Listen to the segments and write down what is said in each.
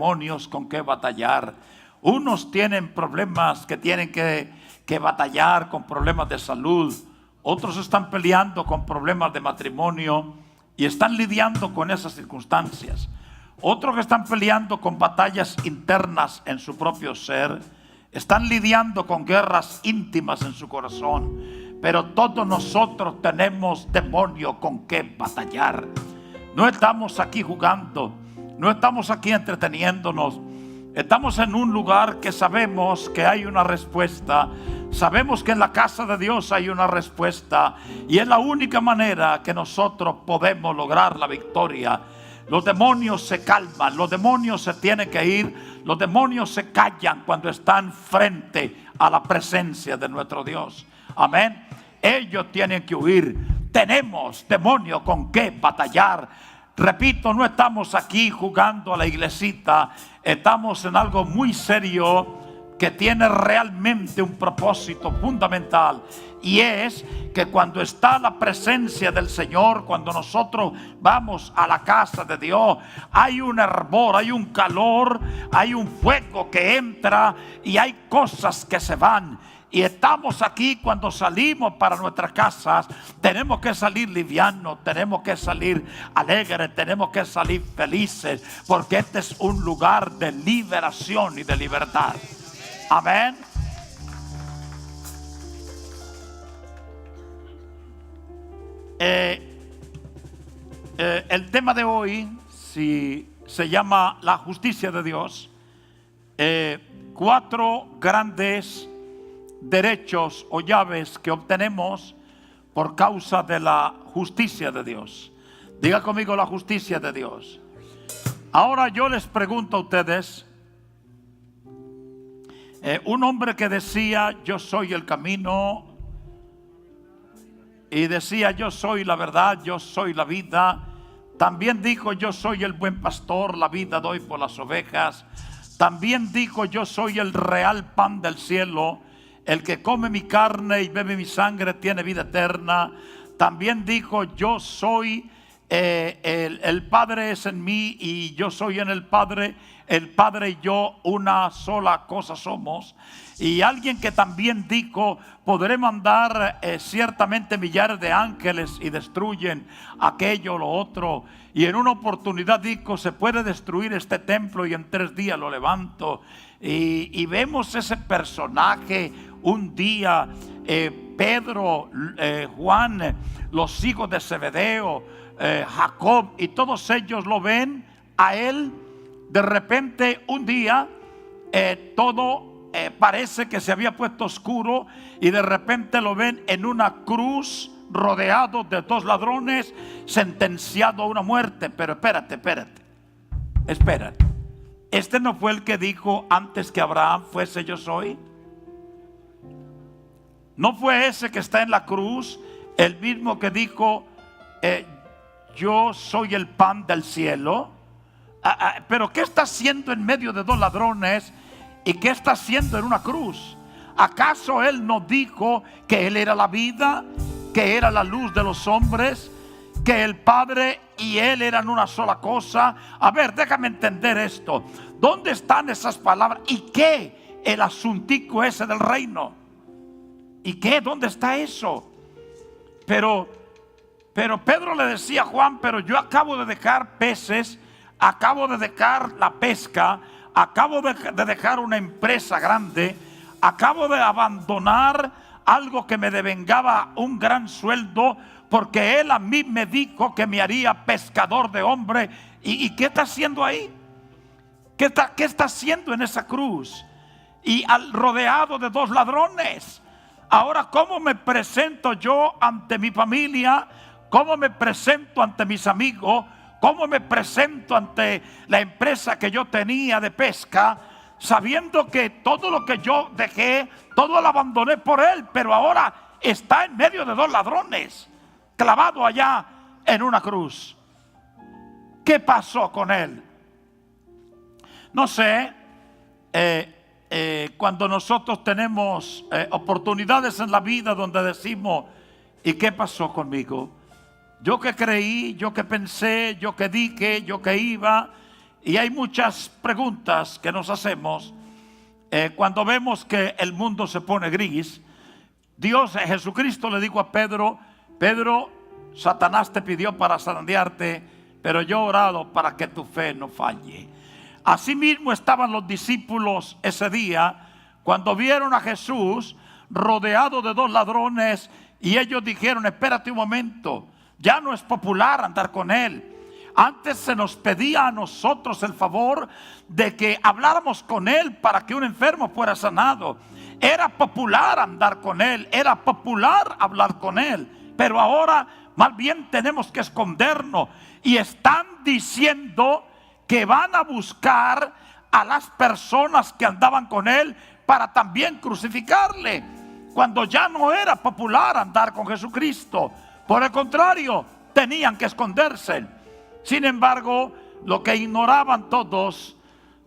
demonios con qué batallar. Unos tienen problemas que tienen que batallar con problemas de salud. Otros están peleando con problemas de matrimonio y están lidiando con esas circunstancias. Otros que están peleando con batallas internas en su propio ser. Están lidiando con guerras íntimas en su corazón. Pero todos nosotros tenemos demonio con qué batallar. No estamos aquí jugando. No estamos aquí entreteniéndonos. Estamos en un lugar que sabemos que hay una respuesta. Sabemos que en la casa de Dios hay una respuesta. Y es la única manera que nosotros podemos lograr la victoria. Los demonios se calman, los demonios se tienen que ir, los demonios se callan cuando están frente a la presencia de nuestro Dios. Amén. Ellos tienen que huir. Tenemos demonio con qué batallar. Repito, no estamos aquí jugando a la iglesita, estamos en algo muy serio que tiene realmente un propósito fundamental, y es que cuando está la presencia del Señor, cuando nosotros vamos a la casa de Dios, hay un hervor, hay un calor, hay un fuego que entra y hay cosas que se van. Y estamos aquí cuando salimos para nuestras casas, tenemos que salir livianos, tenemos que salir alegres, tenemos que salir felices, porque este es un lugar de liberación y de libertad. Amén. El tema de hoy se llama la justicia de Dios. 4 grandes derechos o llaves que obtenemos por causa de la justicia de Dios. Diga conmigo: la justicia de Dios. Ahora yo les pregunto a ustedes, un hombre que decía: yo soy el camino, y decía: yo soy la verdad, yo soy la vida. También dijo: yo soy el buen pastor, la vida doy por las ovejas. También dijo: yo soy el real pan del cielo, el que come mi carne y bebe mi sangre tiene vida eterna. También dijo: yo soy, el Padre es en mí y yo soy en el Padre y yo una sola cosa somos. Y alguien que también dijo: podré mandar ciertamente millares de ángeles y destruyen aquello o lo otro. Y en una oportunidad dijo: se puede destruir este templo y en 3 días lo levanto. Y vemos ese personaje un día, Pedro, Juan, los hijos de Zebedeo, Jacob, y todos ellos lo ven a él. De repente un día todo parece que se había puesto oscuro, y de repente lo ven en una cruz, rodeado de 2 ladrones, sentenciado a una muerte. Pero espérate. Este no fue el que dijo: antes que Abraham fuese yo soy. No fue ese que está en la cruz el mismo que dijo: yo soy el pan del cielo. Pero ¿qué está haciendo en medio de 2 ladrones? ¿Y qué está haciendo en una cruz? ¿Acaso él no dijo que él era la vida, que era la luz de los hombres, que el Padre y él eran una sola cosa? A ver, déjame entender esto. ¿Dónde están esas palabras? ¿Y qué el asuntico ese del reino? ¿Y qué? ¿Dónde está eso? Pero Pedro le decía a Juan: pero yo acabo de dejar peces, acabo de dejar la pesca, acabo de dejar una empresa grande, acabo de abandonar algo que me devengaba un gran sueldo, porque él a mí me dijo que me haría pescador de hombres. ¿Y qué está haciendo ahí? ¿Qué está haciendo en esa cruz? Y rodeado de 2 ladrones. Ahora, ¿cómo me presento yo ante mi familia? ¿Cómo me presento ante mis amigos? ¿Cómo me presento ante la empresa que yo tenía de pesca? Sabiendo que todo lo que yo dejé, todo lo abandoné por él, pero ahora está en medio de 2 ladrones, clavado allá en una cruz. ¿Qué pasó con él? No sé. Cuando nosotros tenemos oportunidades en la vida donde decimos: ¿y qué pasó conmigo? Yo que creí, yo que pensé, yo que dije, yo que iba, Y hay muchas preguntas que nos hacemos cuando vemos que el mundo se pone gris. Jesucristo le dijo a Pedro: Pedro, Satanás te pidió para zarandearte, pero yo he orado para que tu fe no falle. Asimismo estaban los discípulos ese día cuando vieron a Jesús rodeado de dos ladrones, y ellos dijeron: espérate un momento, ya no es popular andar con él. Antes se nos pedía a nosotros el favor de que habláramos con él para que un enfermo fuera sanado. Era popular andar con él, era popular hablar con él, pero ahora más bien tenemos que escondernos. Y están diciendo que van a buscar a las personas que andaban con él para también crucificarle, cuando ya no era popular andar con Jesucristo. Por el contrario, tenían que esconderse. Sin embargo, lo que ignoraban todos,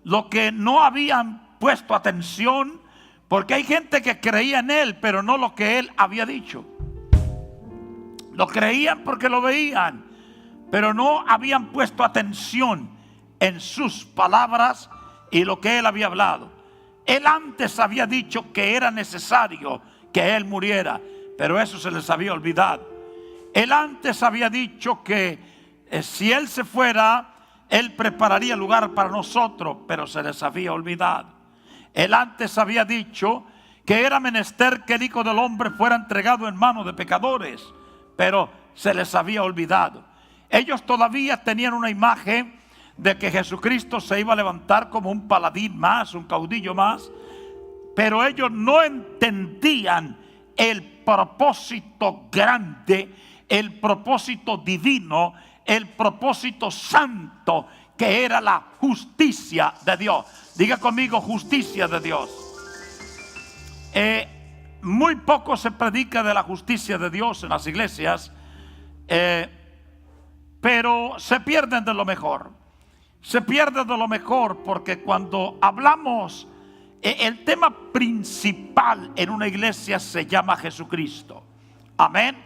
lo que no habían puesto atención, porque hay gente que creía en él, pero no lo que él había dicho. Lo creían porque lo veían, pero no habían puesto atención en sus palabras y lo que él había hablado. Él antes había dicho que era necesario que él muriera, pero eso se les había olvidado. Él antes había dicho que si él se fuera, él prepararía lugar para nosotros, pero se les había olvidado. Él antes había dicho que era menester que el Hijo del Hombre fuera entregado en manos de pecadores, pero se les había olvidado. Ellos todavía tenían una imagen de que Jesucristo se iba a levantar como un paladín más, un caudillo más, pero ellos no entendían el propósito grande, el propósito divino, el propósito santo, que era la justicia de Dios. Diga conmigo: justicia de Dios. Muy poco se predica de la justicia de Dios en las iglesias, pero se pierden de lo mejor. Se pierde de lo mejor, porque cuando hablamos, el tema principal en una iglesia se llama Jesucristo. Amén.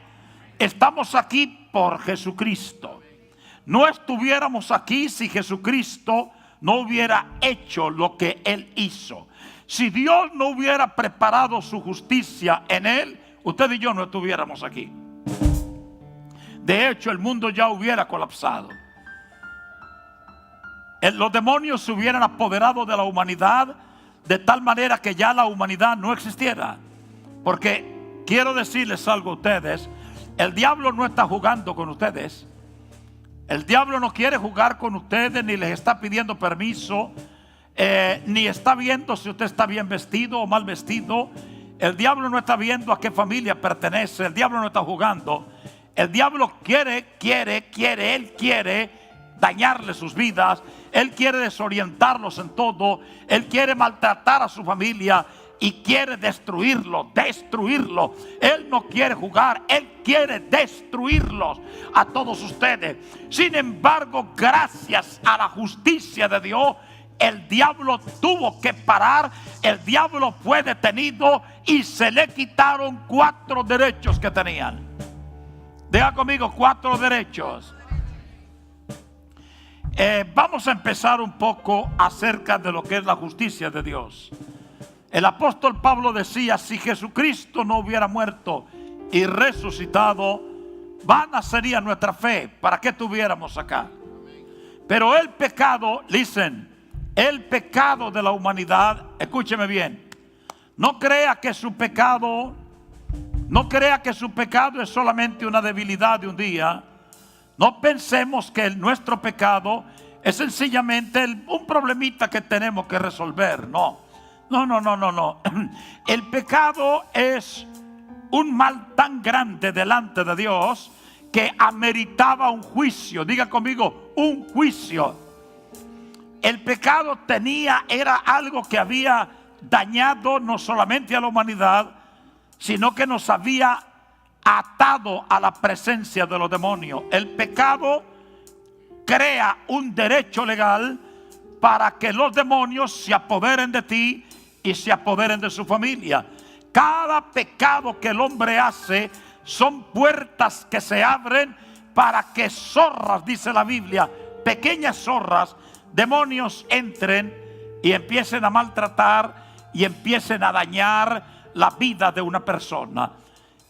Estamos aquí por Jesucristo. No estuviéramos aquí si Jesucristo no hubiera hecho lo que él hizo. Si Dios no hubiera preparado su justicia en él, usted y yo no estuviéramos aquí. De hecho, el mundo ya hubiera colapsado. Los demonios se hubieran apoderado de la humanidad de tal manera que ya la humanidad no existiera. Porque quiero decirles algo a ustedes: el diablo no está jugando con ustedes. El diablo no quiere jugar con ustedes, ni les está pidiendo permiso, ni está viendo si usted está bien vestido o mal vestido. El diablo no está viendo a qué familia pertenece. El diablo no está jugando. El diablo él quiere dañarle sus vidas. Él quiere desorientarlos en todo. Él quiere maltratar a su familia y quiere destruirlo. Él no quiere jugar, él quiere destruirlos a todos ustedes. Sin embargo, gracias a la justicia de Dios, el diablo tuvo que parar. El diablo fue detenido y se le quitaron 4 derechos que tenían. Diga conmigo: 4 derechos. Vamos a empezar un poco acerca de lo que es la justicia de Dios. El apóstol Pablo decía: si Jesucristo no hubiera muerto y resucitado, vana sería nuestra fe. ¿Para qué estuviéramos acá? Pero el pecado, el pecado de la humanidad, escúcheme bien, no crea que su pecado es solamente una debilidad de un día. No pensemos que nuestro pecado es sencillamente un problemita que tenemos que resolver. No. El pecado es un mal tan grande delante de Dios que ameritaba un juicio. Diga conmigo: un juicio. El pecado era algo que había dañado no solamente a la humanidad, sino que nos había atado a la presencia de los demonios. El pecado crea un derecho legal para que los demonios se apoderen de ti y se apoderen de su familia. Cada pecado que el hombre hace son puertas que se abren para que zorras, dice la Biblia, pequeñas zorras, demonios entren y empiecen a maltratar y empiecen a dañar la vida de una persona.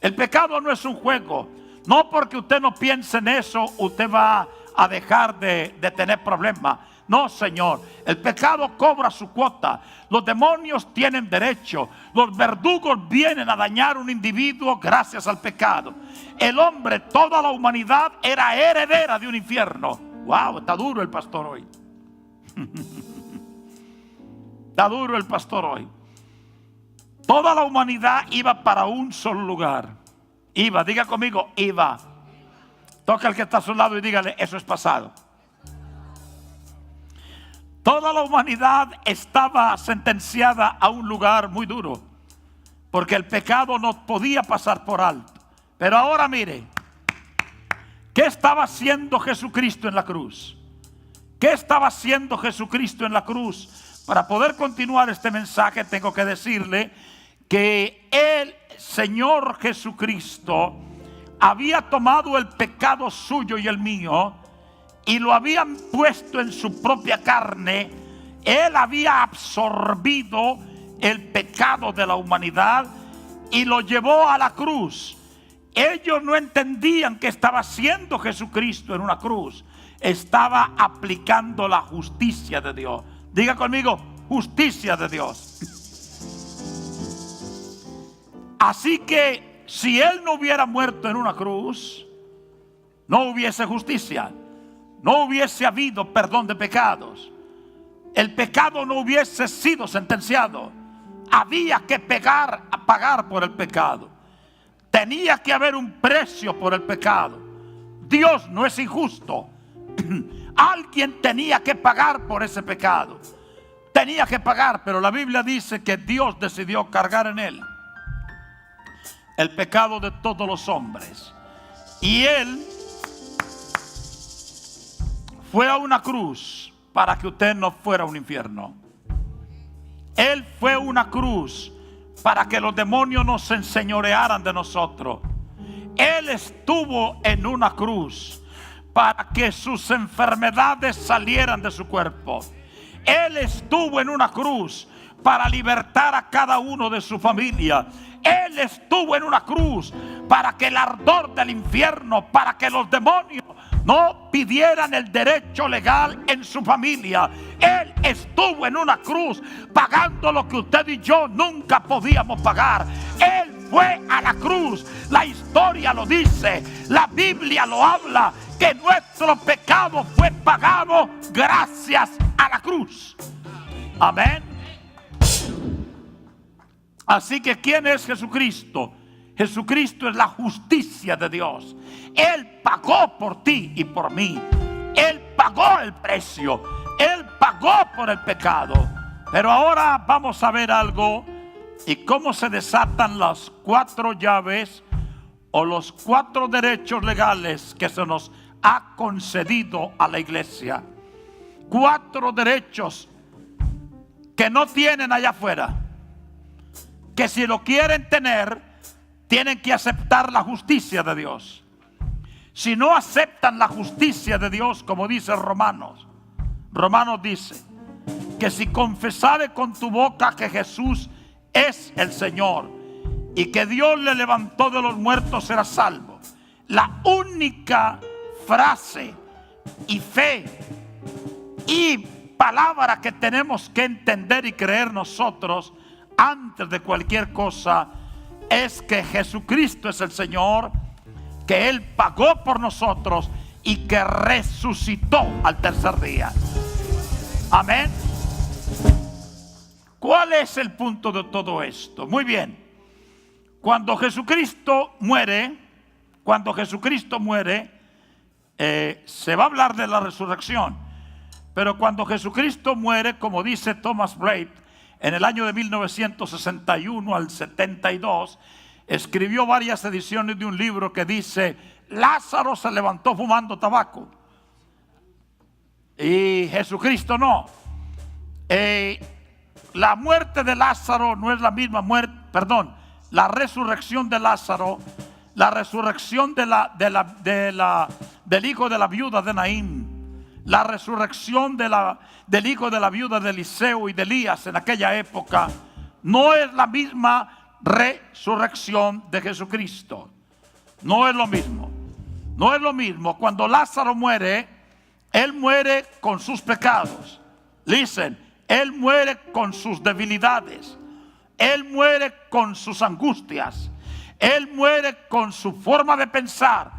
El pecado no es un juego. No porque usted no piense en eso, usted va a dejar de tener problemas. No, Señor, el pecado cobra su cuota. Los demonios tienen derecho. Los verdugos vienen a dañar a un individuo gracias al pecado. El hombre, toda la humanidad era heredera de un infierno. Wow, está duro el pastor hoy. Está duro el pastor hoy. Toda la humanidad iba para un solo lugar. Iba, diga conmigo, iba. Toca al que está a su lado y dígale, eso es pasado. Toda la humanidad estaba sentenciada a un lugar muy duro, porque el pecado no podía pasar por alto. Pero ahora mire, ¿qué estaba haciendo Jesucristo en la cruz? ¿Qué estaba haciendo Jesucristo en la cruz? Para poder continuar este mensaje tengo que decirle que el Señor Jesucristo había tomado el pecado suyo y el mío y lo habían puesto en su propia carne. Él había absorbido el pecado de la humanidad y lo llevó a la cruz. Ellos no entendían qué estaba haciendo Jesucristo en una cruz. Estaba aplicando la justicia de Dios. Diga conmigo, justicia de Dios. Así que si Él no hubiera muerto en una cruz, no hubiese justicia. No hubiese habido perdón de pecados. El pecado no hubiese sido sentenciado. Había que pagar por el pecado. Tenía que haber un precio por el pecado. Dios no es injusto. Alguien tenía que pagar por ese pecado. Tenía que pagar, pero la Biblia dice que Dios decidió cargar en Él el pecado de todos los hombres. Y Él fue a una cruz para que usted no fuera a un infierno. Él fue a una cruz para que los demonios no se enseñorearan de nosotros. Él estuvo en una cruz para que sus enfermedades salieran de su cuerpo. Él estuvo en una cruz para libertar a cada uno de su familia. Él estuvo en una cruz para que el ardor del infierno, para que los demonios no pidieran el derecho legal en su familia. Él estuvo en una cruz pagando lo que usted y yo nunca podíamos pagar. Él fue a la cruz. La historia lo dice, la Biblia lo habla, que nuestro pecado fue pagado gracias a la cruz. Amén. Así que ¿quién es Jesucristo? Jesucristo es la justicia de Dios. Él pagó por ti y por mí. Él pagó el precio. Él pagó por el pecado. Pero ahora vamos a ver algo y cómo se desatan las 4 llaves o los 4 derechos legales que se nos ha concedido a la iglesia. 4 derechos que no tienen allá afuera, que si lo quieren tener, tienen que aceptar la justicia de Dios. Si no aceptan la justicia de Dios, como dice Romanos dice que si confesare con tu boca que Jesús es el Señor y que Dios le levantó de los muertos, serás salvo. La única frase y fe y palabra que tenemos que entender y creer nosotros antes de cualquier cosa es que Jesucristo es el Señor, que Él pagó por nosotros y que resucitó al tercer día. Amén. ¿Cuál es el punto de todo esto? Muy bien. Cuando Jesucristo muere, se va a hablar de la resurrección. Pero cuando Jesucristo muere, como dice Thomas Wright, en el año de 1961 al 72, escribió varias ediciones de un libro que dice: Lázaro se levantó fumando tabaco y Jesucristo no. La muerte de Lázaro no es la misma muerte, perdón, la resurrección de Lázaro, la resurrección del hijo de la viuda de Naín, la resurrección del hijo de la viuda de Eliseo y de Elías en aquella época no es la misma resurrección de Jesucristo. No es lo mismo. No es lo mismo. Cuando Lázaro muere, él muere con sus pecados. Listen, él muere con sus debilidades. Él muere con sus angustias. Él muere con su forma de pensar.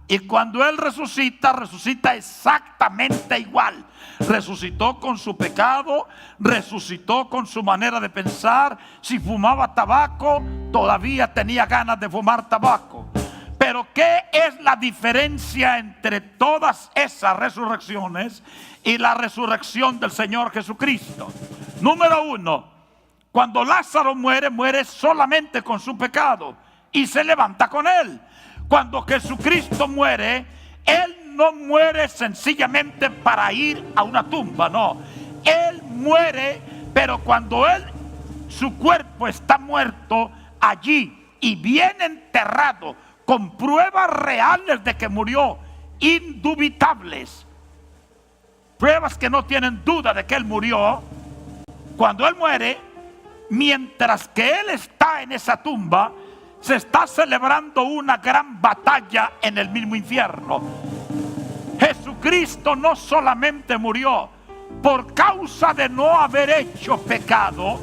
Y cuando él resucita, resucita exactamente igual. Resucitó con su pecado, resucitó con su manera de pensar. Si fumaba tabaco, todavía tenía ganas de fumar tabaco. Pero ¿qué es la diferencia entre todas esas resurrecciones y la resurrección del Señor Jesucristo? Número uno, cuando Lázaro muere, muere solamente con su pecado y se levanta con él. Cuando Jesucristo muere, Él no muere sencillamente para ir a una tumba, no. Él muere, pero cuando su cuerpo está muerto allí y bien enterrado, con pruebas reales de que murió, indubitables, pruebas que no tienen duda de que Él murió. Cuando Él muere, mientras que Él está en esa tumba, se está celebrando una gran batalla en el mismo infierno. Jesucristo no solamente murió por causa de no haber hecho pecado,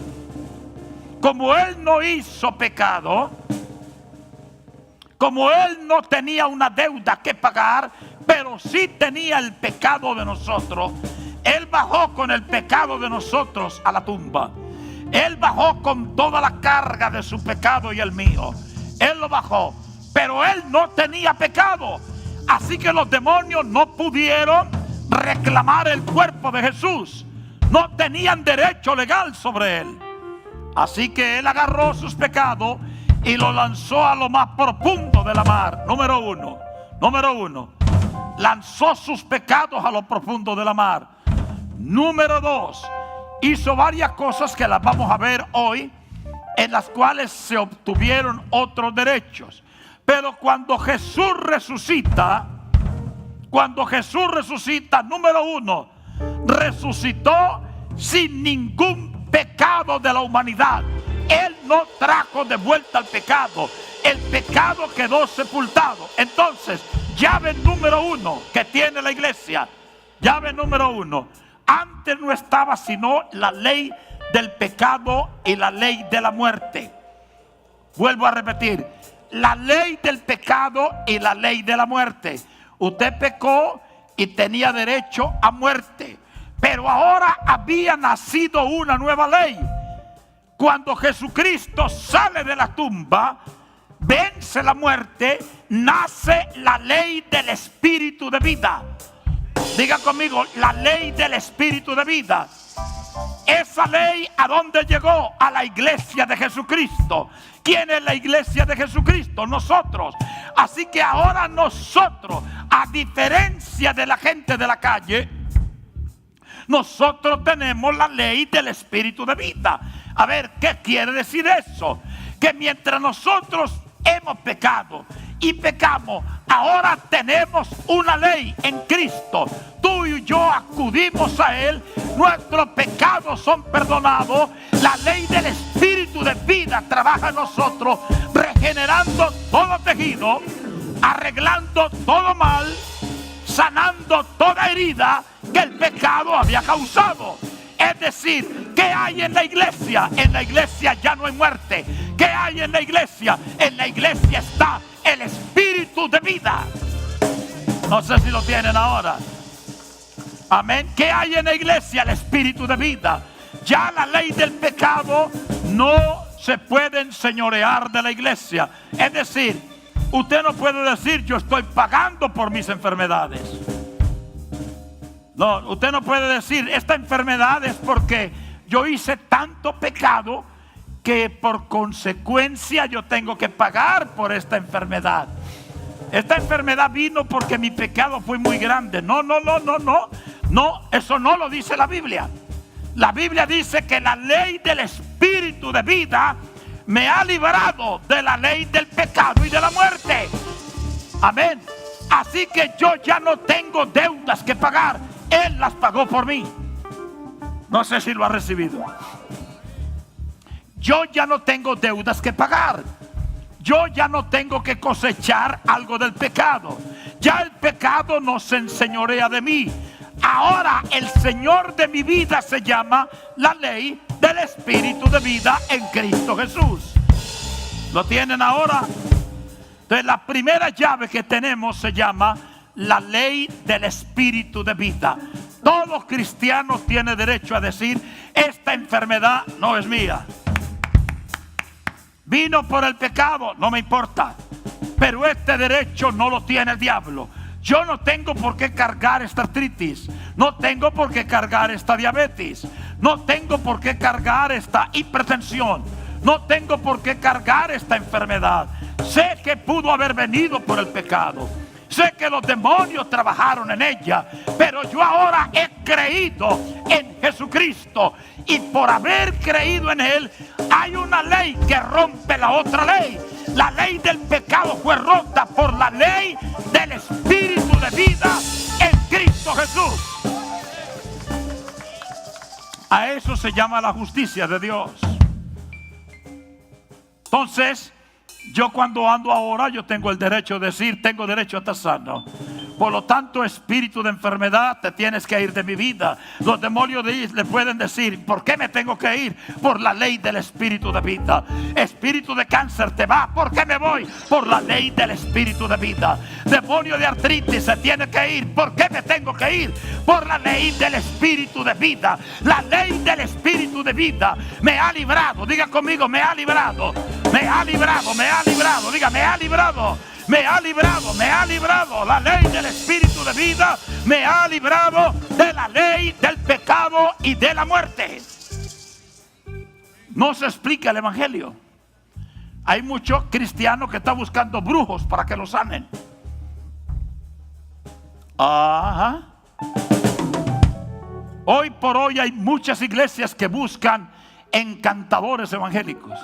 como Él no hizo pecado, como Él no tenía una deuda que pagar, pero sí tenía el pecado de nosotros. Él bajó con el pecado de nosotros a la tumba. Él bajó con toda la carga de su pecado y el mío. Él lo bajó, pero Él no tenía pecado. Así que los demonios no pudieron reclamar el cuerpo de Jesús. No tenían derecho legal sobre Él. Así que Él agarró sus pecados y lo lanzó a lo más profundo de la mar. Número uno, lanzó sus pecados a lo profundo de la mar. Número dos, hizo varias cosas que las vamos a ver hoy, en las cuales se obtuvieron otros derechos. Pero cuando Jesús resucita, número uno, resucitó sin ningún pecado de la humanidad. Él no trajo de vuelta el pecado. El pecado quedó sepultado. Entonces, llave número uno que tiene la iglesia. Llave número uno. Antes no estaba sino la ley del pecado y la ley de la muerte. Vuelvo a repetir, la ley del pecado y la ley de la muerte. Usted pecó y tenía derecho a muerte, pero ahora había nacido una nueva ley. Cuando Jesucristo sale de la tumba, vence la muerte, nace la ley del espíritu de vida. Diga conmigo, la ley del espíritu de vida. Esa ley, ¿a dónde llegó? A la iglesia de Jesucristo. ¿Quién es la iglesia de Jesucristo? Nosotros. Así que ahora nosotros, a diferencia de la gente de la calle, nosotros tenemos la ley del espíritu de vida. A ver, ¿qué quiere decir eso? Que mientras nosotros hemos pecado y pecamos, ahora tenemos una ley en Cristo. Tú y yo acudimos a Él, nuestros pecados son perdonados. La ley del espíritu de vida trabaja en nosotros, regenerando todo tejido, arreglando todo mal, sanando toda herida que el pecado había causado. Es decir, ¿qué hay en la iglesia? En la iglesia ya no hay muerte. ¿Qué hay en la iglesia? En la iglesia está el espíritu de vida. No sé si lo tienen ahora. Amén. ¿Qué hay en la iglesia? El espíritu de vida. Ya la ley del pecado no se puede enseñorear de la iglesia. Es decir, usted no puede decir: yo estoy pagando por mis enfermedades. No, usted no puede decir: esta enfermedad es porque yo hice tanto pecado que por consecuencia yo tengo que pagar por esta enfermedad. Esta enfermedad vino porque mi pecado fue muy grande. No, eso no lo dice la Biblia. La Biblia dice que la ley del espíritu de vida me ha librado de la ley del pecado y de la muerte. Amén. Así que yo ya no tengo deudas que pagar. Él las pagó por mí. No sé si lo ha recibido. Yo ya no tengo deudas que pagar. Yo ya no tengo que cosechar algo del pecado. Ya el pecado no se enseñorea de mí. Ahora el Señor de mi vida se llama la ley del Espíritu de vida en Cristo Jesús. ¿Lo tienen ahora? Entonces la primera llave que tenemos se llama la ley del Espíritu de vida. Todo cristiano tiene derecho a decir: esta enfermedad no es mía. Vino por el pecado, no me importa. Pero este derecho no lo tiene el diablo. Yo no tengo por qué cargar esta artritis. No tengo por qué cargar esta diabetes. No tengo por qué cargar esta hipertensión. No tengo por qué cargar esta enfermedad. Sé que pudo haber venido por el pecado. Sé que los demonios trabajaron en ella, pero yo ahora he creído en Jesucristo. Y por haber creído en Él, hay una ley que rompe la otra ley. La ley del pecado fue rota por la ley del Espíritu de vida en Cristo Jesús. A eso se llama la justicia de Dios. Entonces, yo cuando ando ahora, yo tengo el derecho de decir: tengo derecho a estar sano. Por lo tanto, espíritu de enfermedad, te tienes que ir de mi vida. Los demonios le pueden decir: ¿por qué me tengo que ir? Por la ley del espíritu de vida. Espíritu de cáncer, te va. ¿Por qué me voy? Por la ley del espíritu de vida. Demonio de artritis, se tiene que ir. ¿Por qué me tengo que ir? Por la ley del espíritu de vida. La ley del espíritu de vida me ha librado. Diga conmigo: me ha librado. Me ha librado, me ha librado. Diga: me ha librado. Me ha librado, me ha librado. La ley del Espíritu de vida me ha librado de la ley del pecado y de la muerte. No se explica el Evangelio. Hay muchos cristianos que están buscando brujos para que los sanen. Ajá. Hoy por hoy hay muchas iglesias que buscan encantadores evangélicos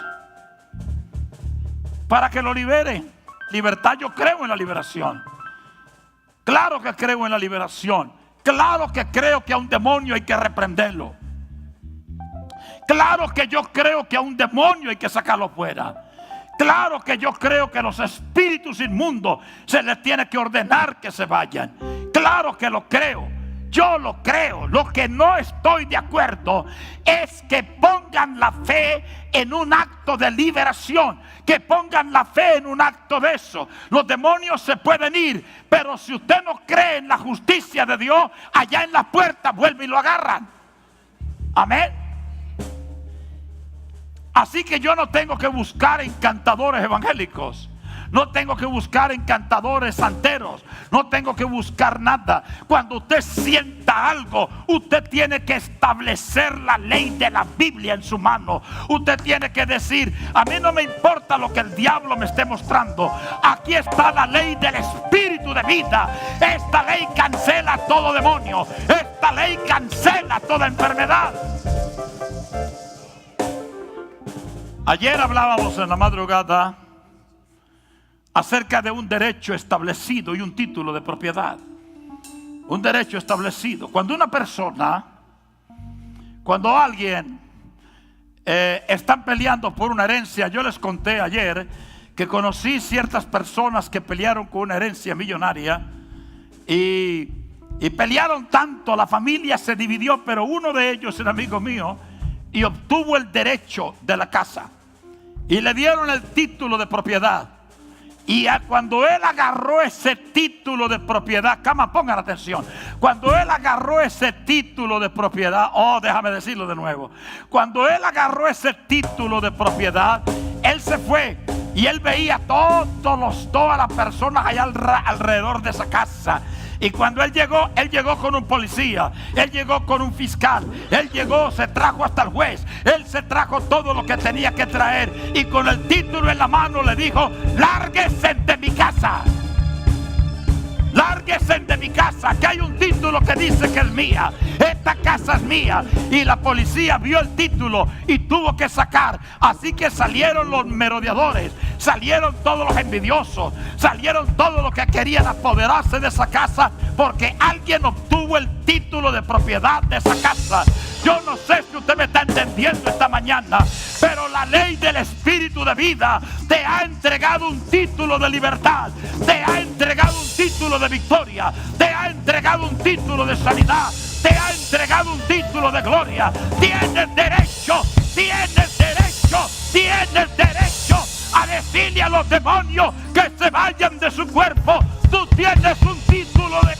para que lo liberen. Libertad, yo creo en la liberación. Claro que creo en la liberación. Claro que creo que a un demonio hay que reprenderlo. Claro que yo creo que a un demonio hay que sacarlo fuera. Claro que yo creo que los espíritus inmundos se les tiene que ordenar que se vayan. Claro que lo creo. Yo lo creo. Lo que no estoy de acuerdo es que pongan la fe en un acto de liberación, que pongan la fe en un acto de eso. Los demonios se pueden ir, pero si usted no cree en la justicia de Dios, allá en la puerta vuelve y lo agarran. Amén. Así que yo no tengo que buscar encantadores evangélicos. No tengo que buscar encantadores santeros. No tengo que buscar nada. Cuando usted sienta algo, usted tiene que establecer la ley de la Biblia en su mano. Usted tiene que decir: a mí no me importa lo que el diablo me esté mostrando. Aquí está la ley del espíritu de vida. Esta ley cancela todo demonio. Esta ley cancela toda enfermedad. Ayer hablábamos en la madrugada acerca de un derecho establecido y un título de propiedad. Un derecho establecido. Cuando una persona, cuando alguien están peleando por una herencia, yo les conté ayer que conocí ciertas personas que pelearon con una herencia millonaria y pelearon tanto, la familia se dividió, pero uno de ellos era amigo mío y obtuvo el derecho de la casa y le dieron el título de propiedad. Y cuando él agarró ese título de propiedad, cama, pongan atención. Cuando él agarró ese título de propiedad, déjame decirlo de nuevo. Cuando él agarró ese título de propiedad, él se fue y él veía todas las personas allá alrededor de esa casa. Y cuando él llegó con un policía, él llegó con un fiscal, él llegó, se trajo hasta el juez, él se trajo todo lo que tenía que traer y con el título en la mano le dijo: lárguese de mi casa. Lárguese de mi casa, que hay un título que dice que es mía. Esta casa es mía. Y la policía vio el título y tuvo que sacar. Así que salieron los merodeadores, salieron todos los envidiosos, salieron todos los que querían apoderarse de esa casa, porque alguien obtuvo el título de propiedad de esa casa. Yo no sé si usted me está entendiendo esta mañana, pero la ley del Espíritu de vida te ha entregado un título de libertad, te ha entregado un título de victoria, te ha entregado un título de sanidad, te ha entregado un título de gloria. Tienes derecho, tienes derecho, tienes derecho a decirle a los demonios que se vayan de su cuerpo. Tú tienes un título de...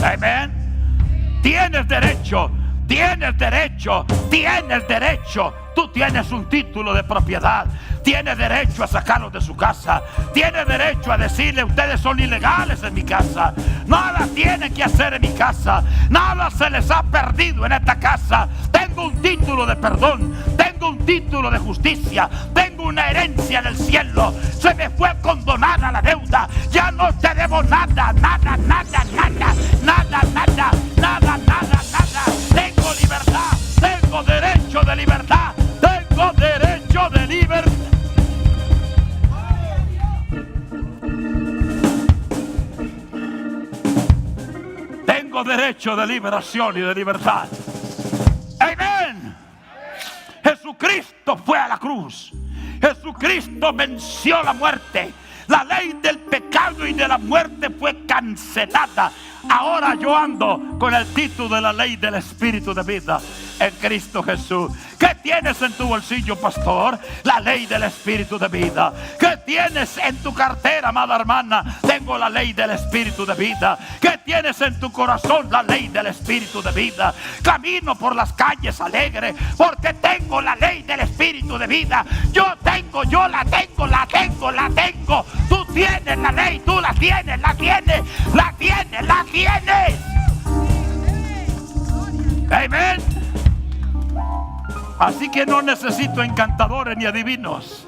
Amén. Tienes derecho, tienes derecho, tienes derecho. Tú tienes un título de propiedad. Tienes derecho a sacarlos de su casa. Tienes derecho a decirle: ustedes son ilegales en mi casa. Nada tienen que hacer en mi casa. Nada se les ha perdido en esta casa. Tengo un título de perdón. Tengo un título de justicia. Tengo una herencia en el cielo. Se me fue condonada la deuda. Ya no te debo nada, nada, nada, nada, nada, nada, nada, nada, nada. Tengo libertad. Tengo derecho de libertad. Tengo derecho de libertad. Tengo derecho de liberación y de libertad. Amén. Jesucristo fue a la cruz. Jesucristo venció la muerte. La ley del pecado y de la muerte fue cancelada. Ahora yo ando con el título de la ley del Espíritu de vida en Cristo Jesús. ¿Qué tienes en tu bolsillo, pastor? La ley del Espíritu de vida. ¿Qué tienes en tu cartera, amada hermana? Tengo la ley del Espíritu de vida. ¿Qué tienes en tu corazón? La ley del Espíritu de vida. Camino por las calles alegre porque tengo la ley del Espíritu de vida. Yo la tengo, la tengo, la tengo. Tú tienes la ley, tú la tienes, la tienes, la tienes, la tienes. Amén. Así que no necesito encantadores ni adivinos.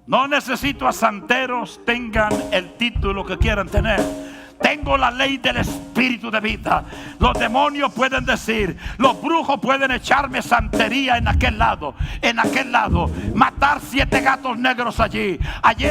No necesito a santeros tengan el título que quieran tener. Tengo la ley del Espíritu de vida. Los demonios pueden decir, los brujos pueden echarme santería en aquel lado, matar 7 gatos negros allí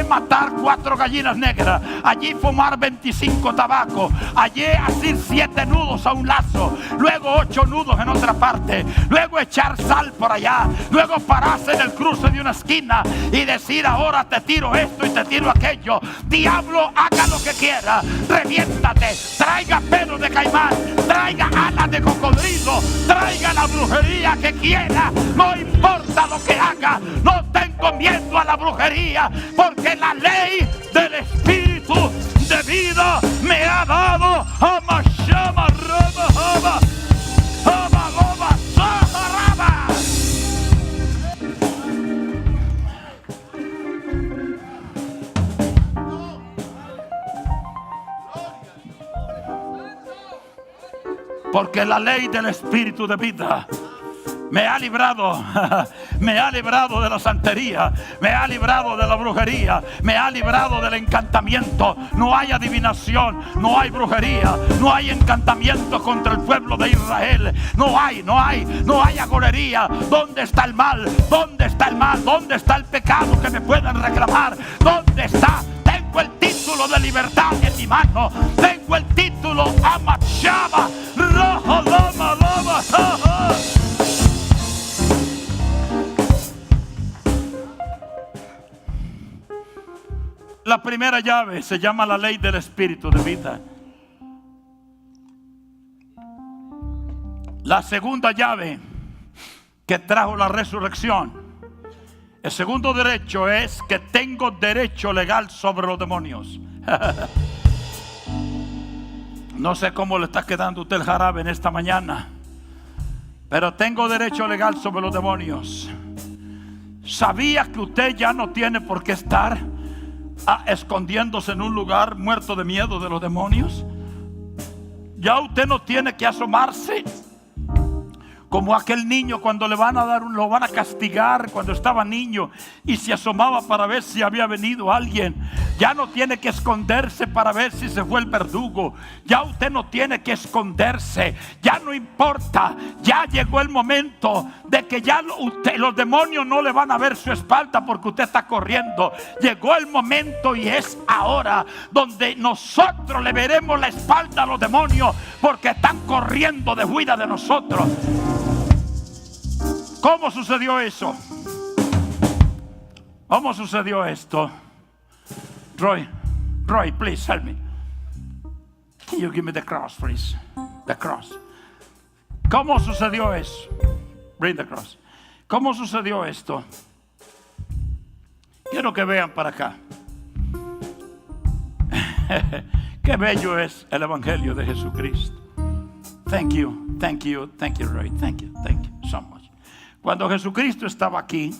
matar 4 gallinas negras, allí fumar 25 tabacos, allí hacer 7 nudos a un lazo, luego 8 nudos en otra parte, luego echar sal por allá, luego pararse en el cruce de una esquina y decir: ahora te tiro esto y te tiro aquello. Diablo, haga lo que quiera, reviéntate, traiga pelo de caimán, traiga alas de cocodrilo, traiga la brujería que quiera, no importa lo que haga. No tengo miedo a la brujería, porque la ley del Espíritu de vida me ha dado Amashama Rama Haba Haba Loba Saharaba. Porque la ley del Espíritu de vida me ha librado de la santería, me ha librado de la brujería, me ha librado del encantamiento. No hay adivinación, no hay brujería, no hay encantamiento contra el pueblo de Israel. No hay agorería. ¿Dónde está el mal? ¿Dónde está el mal? ¿Dónde está el pecado que me puedan reclamar? ¿Dónde está? Tengo el título de libertad en mi mano. Tengo el título Amachaba Rojo Loma Loma. La primera llave se llama la ley del Espíritu de vida. La segunda llave que trajo la resurrección, el segundo derecho, es que tengo derecho legal sobre los demonios. No sé cómo le está quedando a usted el jarabe en esta mañana, pero tengo derecho legal sobre los demonios. ¿Sabía que usted ya no tiene por qué estar escondiéndose en un lugar muerto de miedo de los demonios? Ya usted no tiene que asomarse como aquel niño cuando lo van a castigar cuando estaba niño y se asomaba para ver si había venido alguien. Ya no tiene que esconderse para ver si se fue el verdugo. Ya usted no tiene que esconderse. Ya no importa. Ya llegó el momento de que ya los demonios no le van a ver su espalda porque usted está corriendo. Llegó el momento y es ahora donde nosotros le veremos la espalda a los demonios porque están corriendo de huida de nosotros. ¿Cómo sucedió eso? ¿Cómo sucedió esto? Roy, please help me. Can you give me the cross, please? The cross. ¿Cómo sucedió eso? Bring the cross. ¿Cómo sucedió esto? Quiero que vean para acá. Qué bello es el Evangelio de Jesucristo. Thank you, Roy. Thank you so much. Cuando Jesucristo estaba aquí,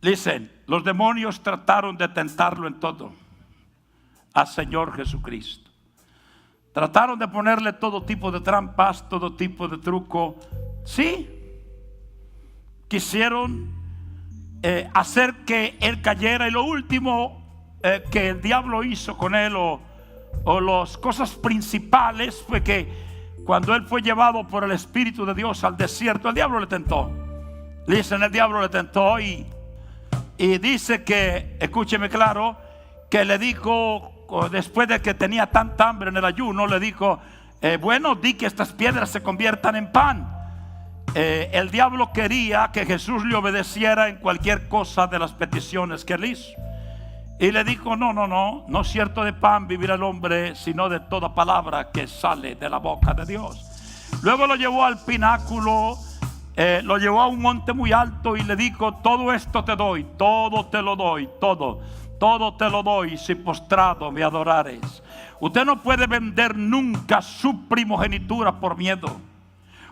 listen, los demonios trataron de tentarlo en todo al Señor Jesucristo. Trataron de ponerle todo tipo de trampas, todo tipo de truco. Sí, quisieron hacer que él cayera. Y lo último que el diablo hizo con él, o las cosas principales, fue que cuando él fue llevado por el Espíritu de Dios al desierto, el diablo le tentó. Listen, el diablo le tentó y dice que, escúcheme claro, que le dijo, después de que tenía tanta hambre en el ayuno, le dijo, bueno, di que estas piedras se conviertan en pan. El diablo quería que Jesús le obedeciera en cualquier cosa de las peticiones que él hizo. Y le dijo, no es cierto de pan vivirá el hombre, sino de toda palabra que sale de la boca de Dios. Luego lo llevó al pináculo, lo llevó a un monte muy alto y le dijo, todo esto te doy, todo te lo doy, todo te lo doy si postrado me adorares. Usted no puede vender nunca su primogenitura por miedo.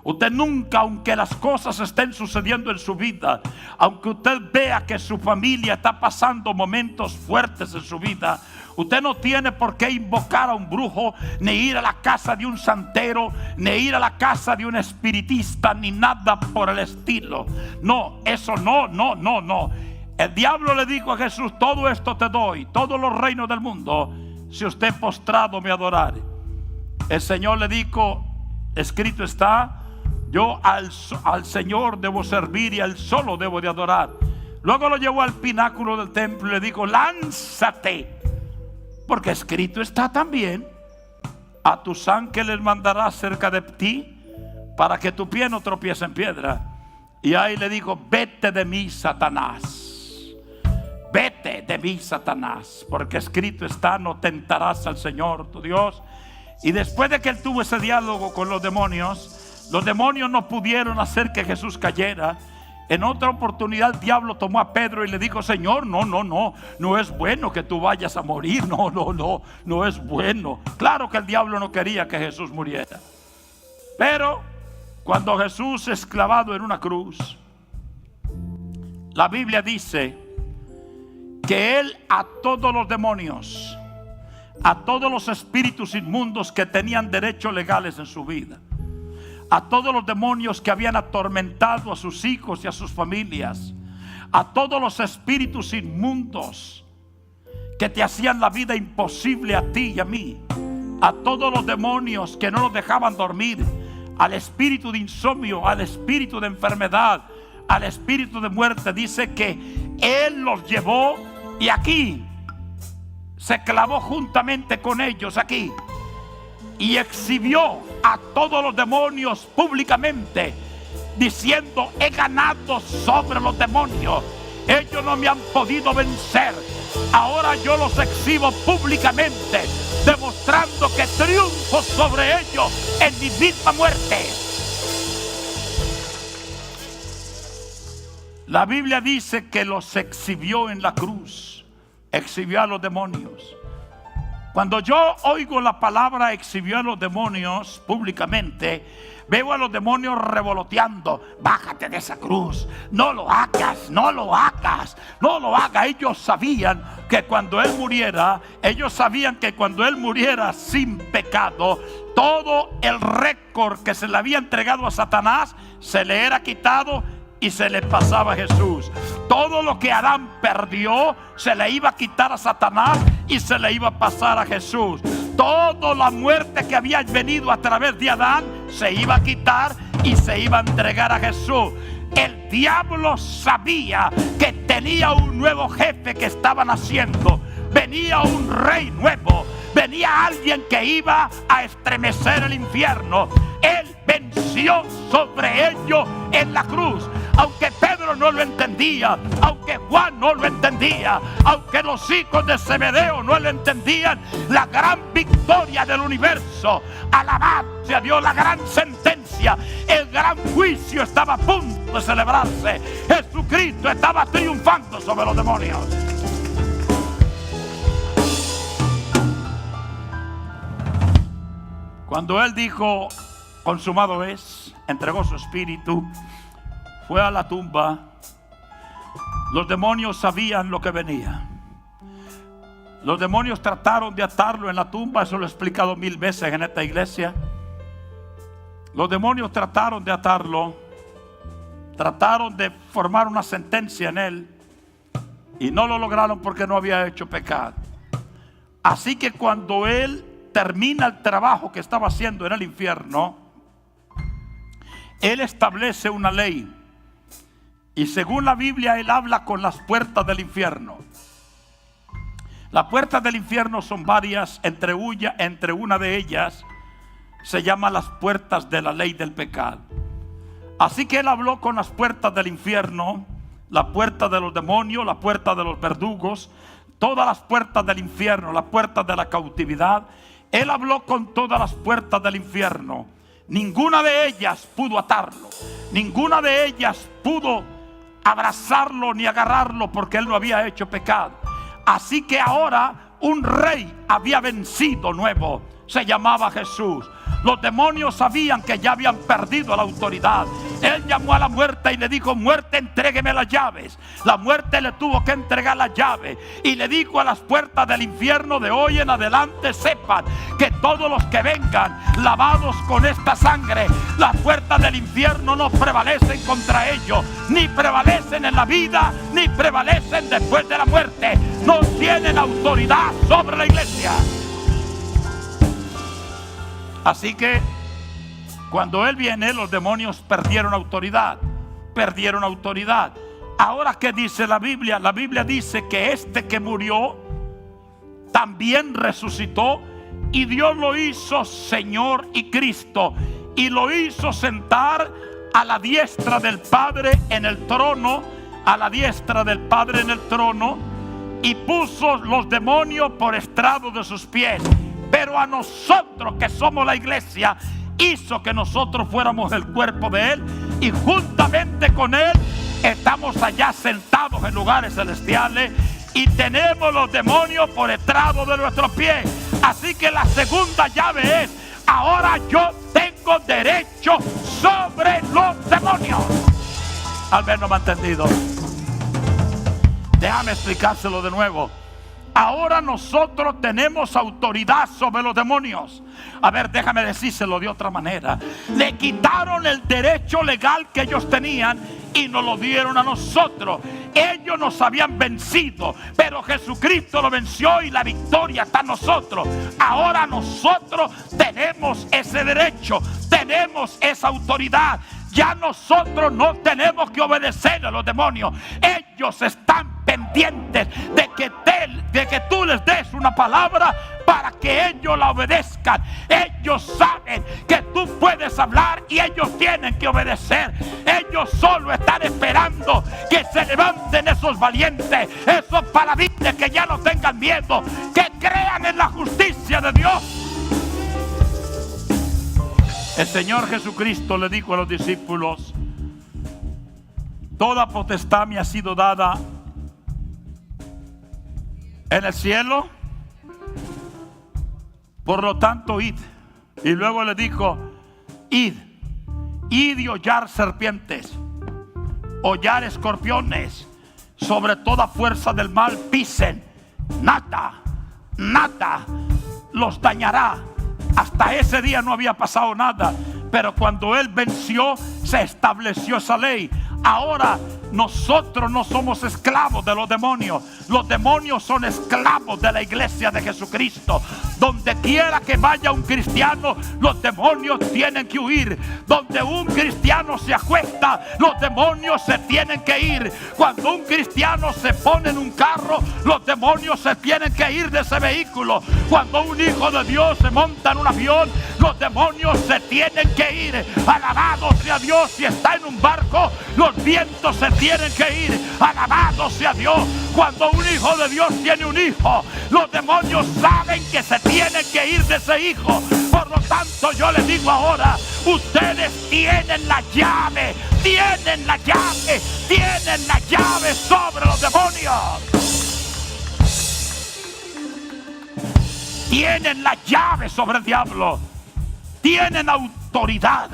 Usted nunca, aunque las cosas estén sucediendo en su vida, aunque usted vea que su familia está pasando momentos fuertes en su vida, usted no tiene por qué invocar a un brujo, ni ir a la casa de un santero, ni ir a la casa de un espiritista, ni nada por el estilo. No, eso no. El diablo le dijo a Jesús, todo esto te doy, todos los reinos del mundo, si usted postrado me adorare. El Señor le dijo, escrito está, yo al Señor debo servir y a Él solo debo de adorar. Luego lo llevó al pináculo del templo y le dijo, lánzate, porque escrito está también, a tus ángeles mandarás cerca de ti para que tu pie no tropiece en piedra. Y ahí le dijo, vete de mí, Satanás, vete de mí, Satanás, porque escrito está, no tentarás al Señor tu Dios. Y después de que él tuvo ese diálogo con los demonios no pudieron hacer que Jesús cayera. En otra oportunidad el diablo tomó a Pedro y le dijo, Señor, no es bueno que tú vayas a morir, no es bueno. Claro que el diablo no quería que Jesús muriera. Pero cuando Jesús es clavado en una cruz, la Biblia dice que él a todos los demonios, a todos los espíritus inmundos que tenían derechos legales en su vida, a todos los demonios que habían atormentado a sus hijos y a sus familias, a todos los espíritus inmundos que te hacían la vida imposible a ti y a mí, a todos los demonios que no nos dejaban dormir, al espíritu de insomnio, al espíritu de enfermedad, al espíritu de muerte, dice que Él los llevó y aquí se clavó juntamente con ellos aquí y exhibió a todos los demonios públicamente, diciendo, he ganado sobre los demonios, ellos no me han podido vencer, ahora yo los exhibo públicamente, demostrando que triunfo sobre ellos en mi misma muerte. La Biblia dice que los exhibió en la cruz, exhibió a los demonios. Cuando yo oigo la palabra exhibió a los demonios públicamente, veo a los demonios revoloteando, bájate de esa cruz, no lo hagas. Ellos sabían que cuando Él muriera, sin pecado, todo el récord que se le había entregado a Satanás se le era quitado y se le pasaba a Jesús. Todo lo que Adán perdió se le iba a quitar a Satanás y se le iba a pasar a Jesús. Toda la muerte que había venido a través de Adán se iba a quitar y se iba a entregar a Jesús. El diablo sabía que tenía un nuevo jefe que estaba naciendo. Venía un rey nuevo. Venía alguien que iba a estremecer el infierno. Él venció sobre ello en la cruz. Aunque Pedro no lo entendía, aunque Juan no lo entendía, aunque los hijos de Zebedeo no lo entendían, la gran victoria del universo, alabado sea Dios, la gran sentencia, el gran juicio estaba a punto de celebrarse. Jesucristo estaba triunfando sobre los demonios. Cuando Él dijo, consumado es, entregó su espíritu, fue a la tumba. Los demonios sabían lo que venía. Los demonios trataron de atarlo en la tumba. Eso lo he explicado 1000 veces en esta iglesia. Los demonios trataron de atarlo. Trataron de formar una sentencia en él. Y no lo lograron porque no había hecho pecado. Así que cuando él termina el trabajo que estaba haciendo en el infierno, él establece una ley. Y según la Biblia, él habla con las puertas del infierno. Las puertas del infierno son varias. Entre una de ellas se llama las puertas de la ley del pecado. Así que él habló con las puertas del infierno, la puerta de los demonios, la puerta de los verdugos, todas las puertas del infierno, las puertas de la cautividad. Él habló con todas las puertas del infierno. Ninguna de ellas pudo atarlo. Ninguna de ellas pudo abrazarlo ni agarrarlo porque él no había hecho pecado. Así que ahora un rey había vencido nuevo. Se llamaba Jesús. Los demonios sabían que ya habían perdido la autoridad. Él llamó a la muerte y le dijo: muerte, entrégueme las llaves. La muerte le tuvo que entregar la llave. Y le dijo a las puertas del infierno: de hoy en adelante sepan que todos los que vengan lavados con esta sangre, las puertas del infierno no prevalecen contra ellos. Ni prevalecen en la vida, ni prevalecen después de la muerte. No tienen autoridad sobre la iglesia. Así que cuando él viene, los demonios perdieron autoridad. Perdieron autoridad. Ahora, ¿qué dice la Biblia? La Biblia dice que este que murió también resucitó, y Dios lo hizo Señor y Cristo, y lo hizo sentar a la diestra del Padre en el trono, a la diestra del Padre en el trono, y puso los demonios por estrado de sus pies. Pero a nosotros, que somos la iglesia, hizo que nosotros fuéramos el cuerpo de Él, y juntamente con Él estamos allá sentados en lugares celestiales, y tenemos los demonios por estrado de nuestros pies. Así que la segunda llave es: ahora yo tengo derecho sobre los demonios. Al menos no me ha entendido. Déjame explicárselo de nuevo. Ahora nosotros tenemos autoridad sobre los demonios. A ver, déjame decírselo de otra manera. Le quitaron el derecho legal que ellos tenían y nos lo dieron a nosotros. Ellos nos habían vencido, pero Jesucristo lo venció y la victoria está en nosotros. Ahora nosotros tenemos ese derecho, tenemos esa autoridad. Ya nosotros no tenemos que obedecer a los demonios. Ellos están pendientes de que tú les des una palabra para que ellos la obedezcan. Ellos saben que tú puedes hablar y ellos tienen que obedecer. Ellos solo están esperando que se levanten esos valientes, esos paladines que ya no tengan miedo, que crean en la justicia de Dios. El Señor Jesucristo le dijo a los discípulos: toda potestad me ha sido dada en el cielo, por lo tanto id. Y luego le dijo: id y hollar serpientes, hollar escorpiones, sobre toda fuerza del mal pisen, nada los dañará. Hasta ese día no había pasado nada, pero cuando Él venció, se estableció esa ley. Ahora nosotros no somos esclavos de los demonios. Los demonios son esclavos de la iglesia de Jesucristo. Donde quiera que vaya un cristiano, los demonios tienen que huir. Donde un cristiano se acuesta, los demonios se tienen que ir. Cuando un cristiano se pone en un carro, los demonios se tienen que ir de ese vehículo. Cuando un hijo de Dios se monta en un avión, los demonios se tienen que ir. Alabado sea Dios. Si está en un barco, los vientos se tienen que ir. Alabado sea Dios. Cuando un hijo de Dios tiene un hijo, los demonios saben que se tienen que ir de ese hijo. Por lo tanto, yo les digo ahora, ustedes tienen la llave, tienen la llave, tienen la llave sobre los demonios. Tienen la llave sobre el diablo. Tienen autoridad.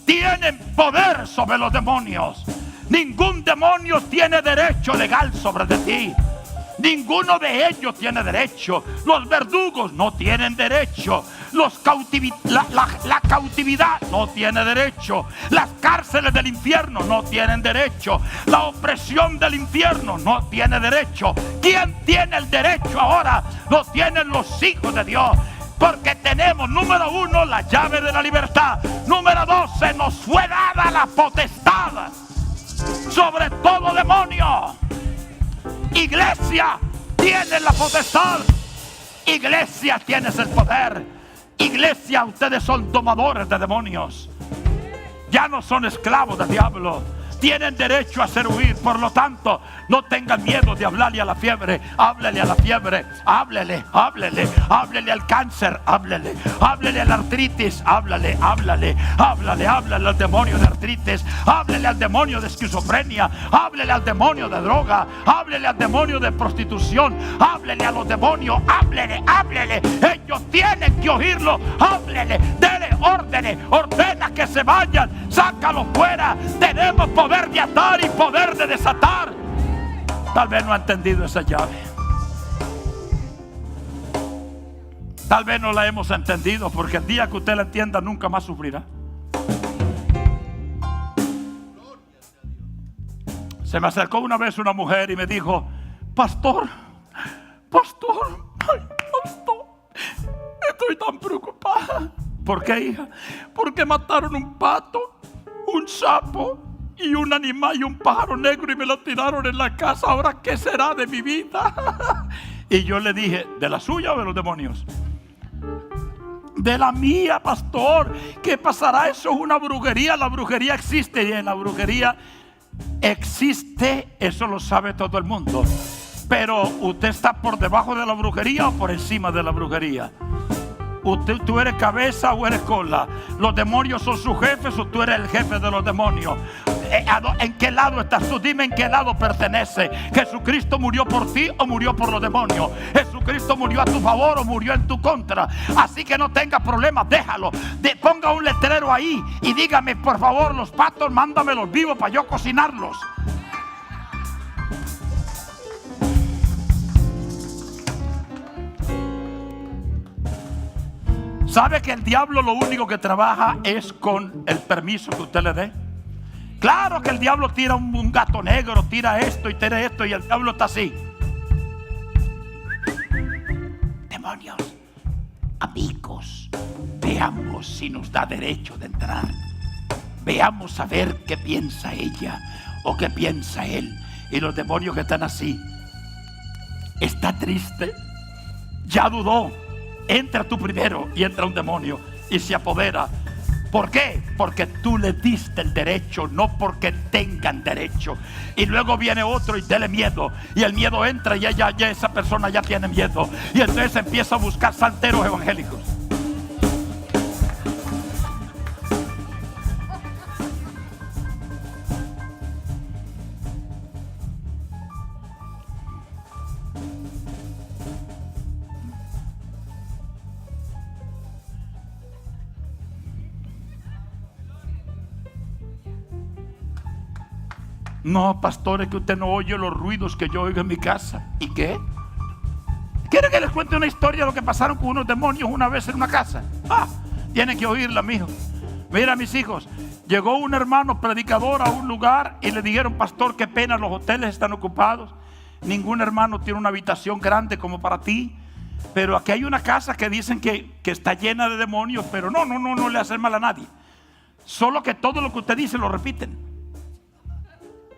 Tienen poder sobre los demonios. Ningún demonio tiene derecho legal sobre de ti. Ninguno de ellos tiene derecho. Los verdugos no tienen derecho. La cautividad no tiene derecho. Las cárceles del infierno no tienen derecho. La opresión del infierno no tiene derecho. ¿Quién tiene el derecho ahora? Lo tienen los hijos de Dios. Porque tenemos, número 1, la llave de la libertad. Número 2, se nos fue dada la potestad sobre todo demonio. Iglesia, tienes la potestad. Iglesia, tienes el poder. Iglesia, ustedes son domadores de demonios. Ya no son esclavos del diablo. Tienen derecho a hacer huir. Por lo tanto, no tengan miedo de hablarle a la fiebre. Háblele a la fiebre. Háblele al cáncer. Háblele a la artritis. Háblale al demonio de artritis. Háblele al demonio de esquizofrenia. Háblele al demonio de droga. Háblele al demonio de prostitución. Háblele a los demonios. Háblele. Ellos tienen que oírlo. Háblele, dele órdenes. Ordena que se vayan. Sácalos fuera. Tenemos poder de atar y poder de desatar. Tal vez no ha entendido esa llave. Tal vez no la hemos entendido, porque el día que usted la entienda nunca más sufrirá. Se me acercó una vez una mujer y me dijo: Pastor, estoy tan preocupada. ¿Por qué, hija? Porque mataron un pato, un sapo y un animal y un pájaro negro y me lo tiraron en la casa. Ahora, ¿qué será de mi vida? Y yo le dije: ¿de la suya o de los demonios? De la mía, pastor. ¿Qué pasará? Eso es una brujería. La brujería existe, y en la brujería existe, eso lo sabe todo el mundo. Pero ¿usted está por debajo de la brujería o por encima de la brujería? ¿Tú eres cabeza o eres cola? ¿Los demonios son sus jefes o tú eres el jefe de los demonios? ¿En qué lado estás tú? Dime en qué lado pertenece. ¿Jesucristo murió por ti o murió por los demonios? ¿Jesucristo murió a tu favor o murió en tu contra? Así que no tenga problemas, déjalo. Ponga un letrero ahí y dígame: por favor, los patos, mándamelos vivos para yo cocinarlos. ¿Sabe que el diablo lo único que trabaja es con el permiso que usted le dé? Claro que el diablo tira un gato negro, tira esto y el diablo está así. Demonios, amigos, veamos si nos da derecho de entrar. Veamos a ver qué piensa ella o qué piensa él. Y los demonios que están así: está triste, ya dudó. Entra tú primero y entra un demonio y se apodera. ¿Por qué? Porque tú le diste el derecho, no porque tengan derecho. Y luego viene otro y dele miedo, y el miedo entra y ya esa persona ya tiene miedo, y entonces empieza a buscar santeros evangélicos. No, pastor, es que usted no oye los ruidos que yo oigo en mi casa. ¿Y qué? ¿Quiere que les cuente una historia de lo que pasaron con unos demonios una vez en una casa? Tienen que oírla, mijo. Mira, mis hijos, Llegó un hermano predicador a un lugar y le dijeron: pastor, qué pena, los hoteles están ocupados, ningún hermano tiene una habitación grande como para ti, pero aquí hay una casa que dicen que está llena de demonios, pero no le hacen mal a nadie, solo que todo lo que usted dice lo repiten.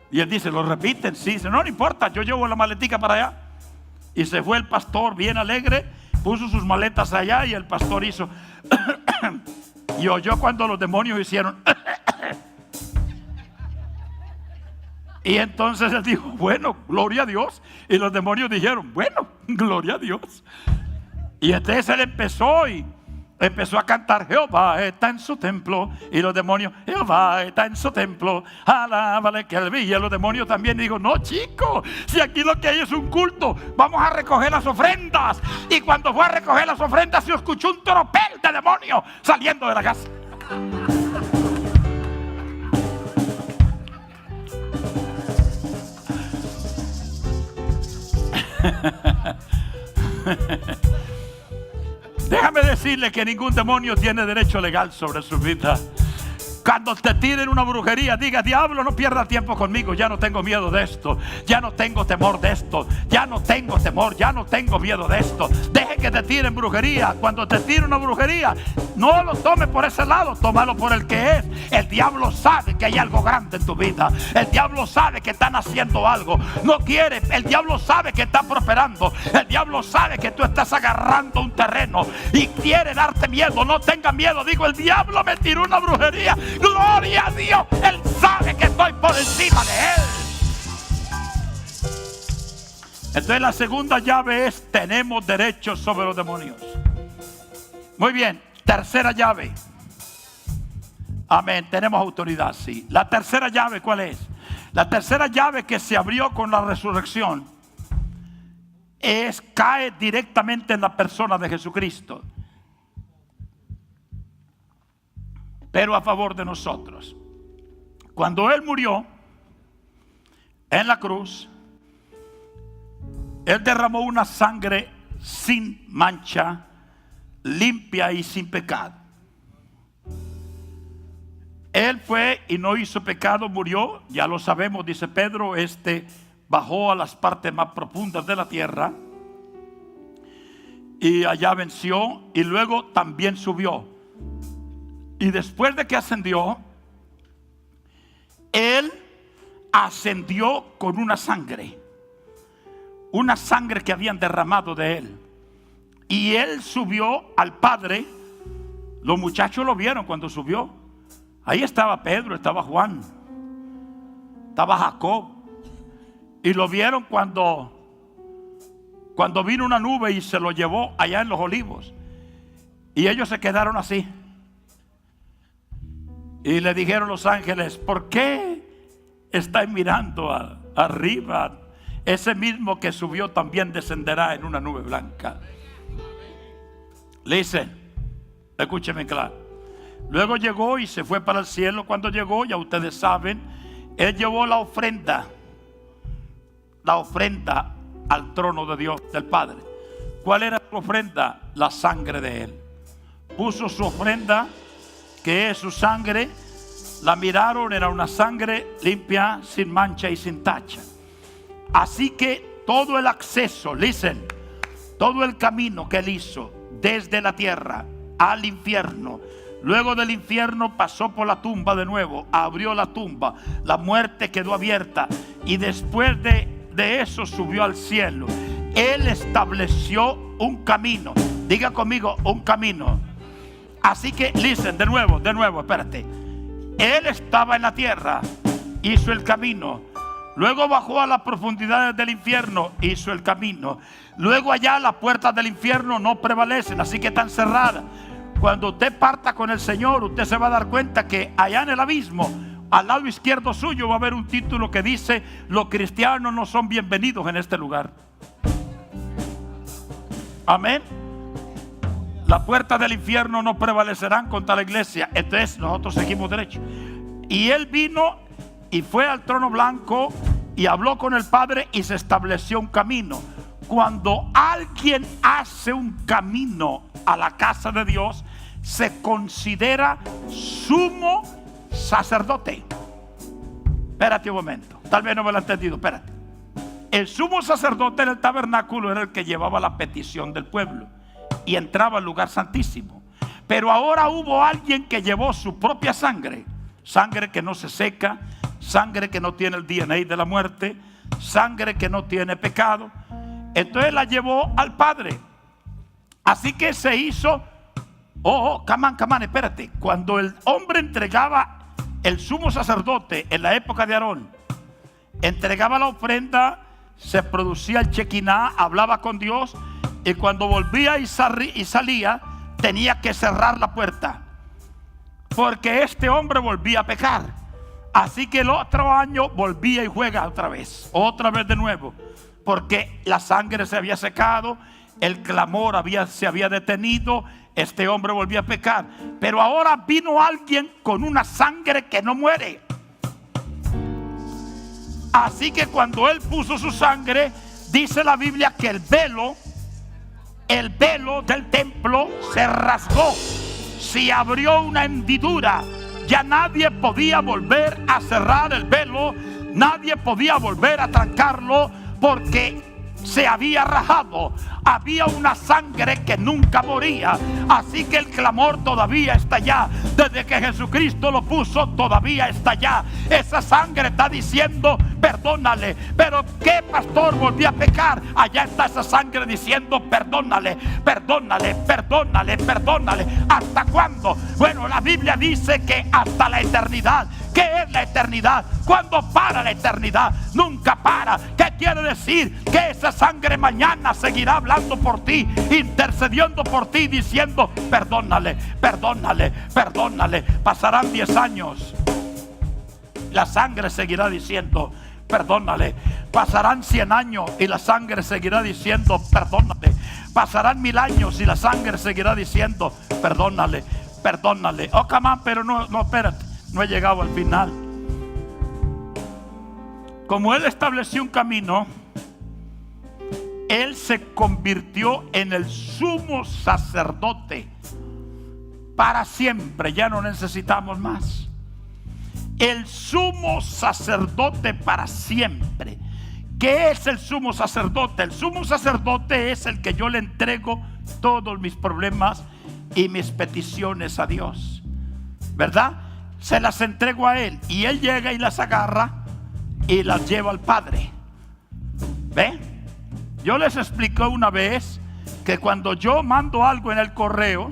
Y él dice: ¿lo repiten? Sí. Dice: no importa, yo llevo la maletica para allá. Y se fue el pastor bien alegre, puso sus maletas allá, y el pastor hizo y oyó cuando los demonios hicieron y entonces él dijo: bueno, gloria a Dios. Y los demonios dijeron: bueno, gloria a Dios. Y entonces él empezó a cantar: Jehová está en su templo. Y los demonios: Jehová está en su templo, alábale que él vive. Y los demonios también. Digo: no, chico, si aquí lo que hay es un culto, vamos a recoger las ofrendas. Y cuando fue a recoger las ofrendas, se escuchó un tropel de demonios saliendo de la casa. Déjame decirle que ningún demonio tiene derecho legal sobre su vida. Cuando te tiren una brujería, diga: diablo, no pierda tiempo conmigo, ya no tengo miedo de esto, ya no tengo temor de esto, ya no tengo temor, ya no tengo miedo de esto. Deje que te tiren brujería. Cuando te tiren una brujería, no lo tome por ese lado, tómalo por el que es. El diablo sabe que hay algo grande en tu vida. El diablo sabe que están haciendo algo. No quiere, el diablo sabe que está prosperando. El diablo sabe que tú estás agarrando un terreno y quiere darte miedo. No tenga miedo. Digo: el diablo me tiró una brujería. Gloria a Dios, él sabe que estoy por encima de él. Entonces la segunda llave es: tenemos derecho sobre los demonios. Muy bien, tercera llave. Amén, tenemos autoridad, sí. La tercera llave, ¿cuál es? La tercera llave que se abrió con la resurrección cae directamente en la persona de Jesucristo, pero a favor de nosotros. Cuando Él murió en la cruz, Él derramó una sangre sin mancha, limpia y sin pecado. Él fue y no hizo pecado, murió, ya lo sabemos, dice Pedro, bajó a las partes más profundas de la tierra y allá venció, y luego también subió. Y después de que ascendió, Él ascendió con una sangre que habían derramado de Él. Y Él subió al Padre. Los muchachos lo vieron cuando subió. Ahí estaba Pedro, estaba Juan, estaba Jacob. Y lo vieron cuando vino una nube y se lo llevó allá en los Olivos. Y ellos se quedaron así. Y le dijeron los ángeles: ¿por qué estáis mirando arriba? Ese mismo que subió también descenderá en una nube blanca. Listen, escúcheme claro. Luego llegó y se fue para el cielo. Cuando llegó, ya ustedes saben, Él llevó la ofrenda al trono de Dios, del Padre. ¿Cuál era su ofrenda? La sangre de Él. Puso su ofrenda, que es su sangre. La miraron, era una sangre limpia, sin mancha y sin tacha. Así que todo el acceso, listen, todo el camino que Él hizo desde la tierra al infierno, luego del infierno pasó por la tumba de nuevo, abrió la tumba, la muerte quedó abierta, y después de eso subió al cielo. Él estableció un camino. Diga conmigo: un camino. Así que, listen, de nuevo, espérate. Él estaba en la tierra, hizo el camino. Luego bajó a las profundidades del infierno, hizo el camino. Luego allá las puertas del infierno no prevalecen, así que están cerradas. Cuando usted parta con el Señor, usted se va a dar cuenta que allá en el abismo, al lado izquierdo suyo, va a haber un título que dice: los cristianos no son bienvenidos en este lugar. Amén. Las puertas del infierno no prevalecerán contra la iglesia. Entonces nosotros seguimos derecho. Y Él vino y fue al trono blanco y habló con el Padre y se estableció un camino. Cuando alguien hace un camino a la casa de Dios, se considera sumo sacerdote. Espérate un momento, tal vez no me lo he entendido, espérate. El sumo sacerdote en el tabernáculo era el que llevaba la petición del pueblo y entraba al lugar santísimo. Pero ahora hubo alguien que llevó su propia sangre, sangre que no se seca, sangre que no tiene el DNA de la muerte, sangre que no tiene pecado. Entonces la llevó al Padre. Así que se hizo, come on, espérate. Cuando el hombre entregaba, el sumo sacerdote en la época de Aarón entregaba la ofrenda, se producía el Shekinah, hablaba con Dios, y cuando volvía y salía tenía que cerrar la puerta, porque este hombre volvía a pecar. Así que el otro año volvía y juega otra vez de nuevo, porque la sangre se había secado, el clamor se había detenido. Este hombre volvía a pecar, pero ahora vino alguien con una sangre que no muere. Así que cuando él puso su sangre, dice la Biblia que el velo del templo se rasgó, se abrió una hendidura. Ya nadie podía volver a cerrar el velo, nadie podía volver a trancarlo, porque se había rajado. Había una sangre que nunca moría. Así que el clamor todavía está allá. Desde que Jesucristo lo puso, todavía está allá. Esa sangre está diciendo: perdónale. Pero ¿qué pastor volvió a pecar? Allá está esa sangre diciendo: perdónale, perdónale, perdónale, perdónale. ¿Hasta cuándo? Bueno, la Biblia dice que hasta la eternidad. ¿Qué es la eternidad? ¿Cuándo para la eternidad? Nunca para. ¿Qué quiere decir? Que esa sangre mañana seguirá hablando por ti, intercediendo por ti, diciendo: perdónale, perdónale, perdónale. Pasarán 10 años, la sangre seguirá diciendo: perdónale. Pasarán 100 años y la sangre seguirá diciendo: perdónale. Pasarán 1000 años y la sangre seguirá diciendo: perdónale, perdónale. Oh, come on, pero no, espérate, no he llegado al final. Como Él estableció un camino, Él se convirtió en el sumo sacerdote para siempre. Ya no necesitamos más. El sumo sacerdote para siempre. ¿Qué es el sumo sacerdote? El sumo sacerdote es el que yo le entrego todos mis problemas y mis peticiones a Dios, ¿verdad? Se las entrego a Él y Él llega y las agarra y las lleva al Padre. ¿Ve? Yo les expliqué una vez que cuando yo mando algo en el correo,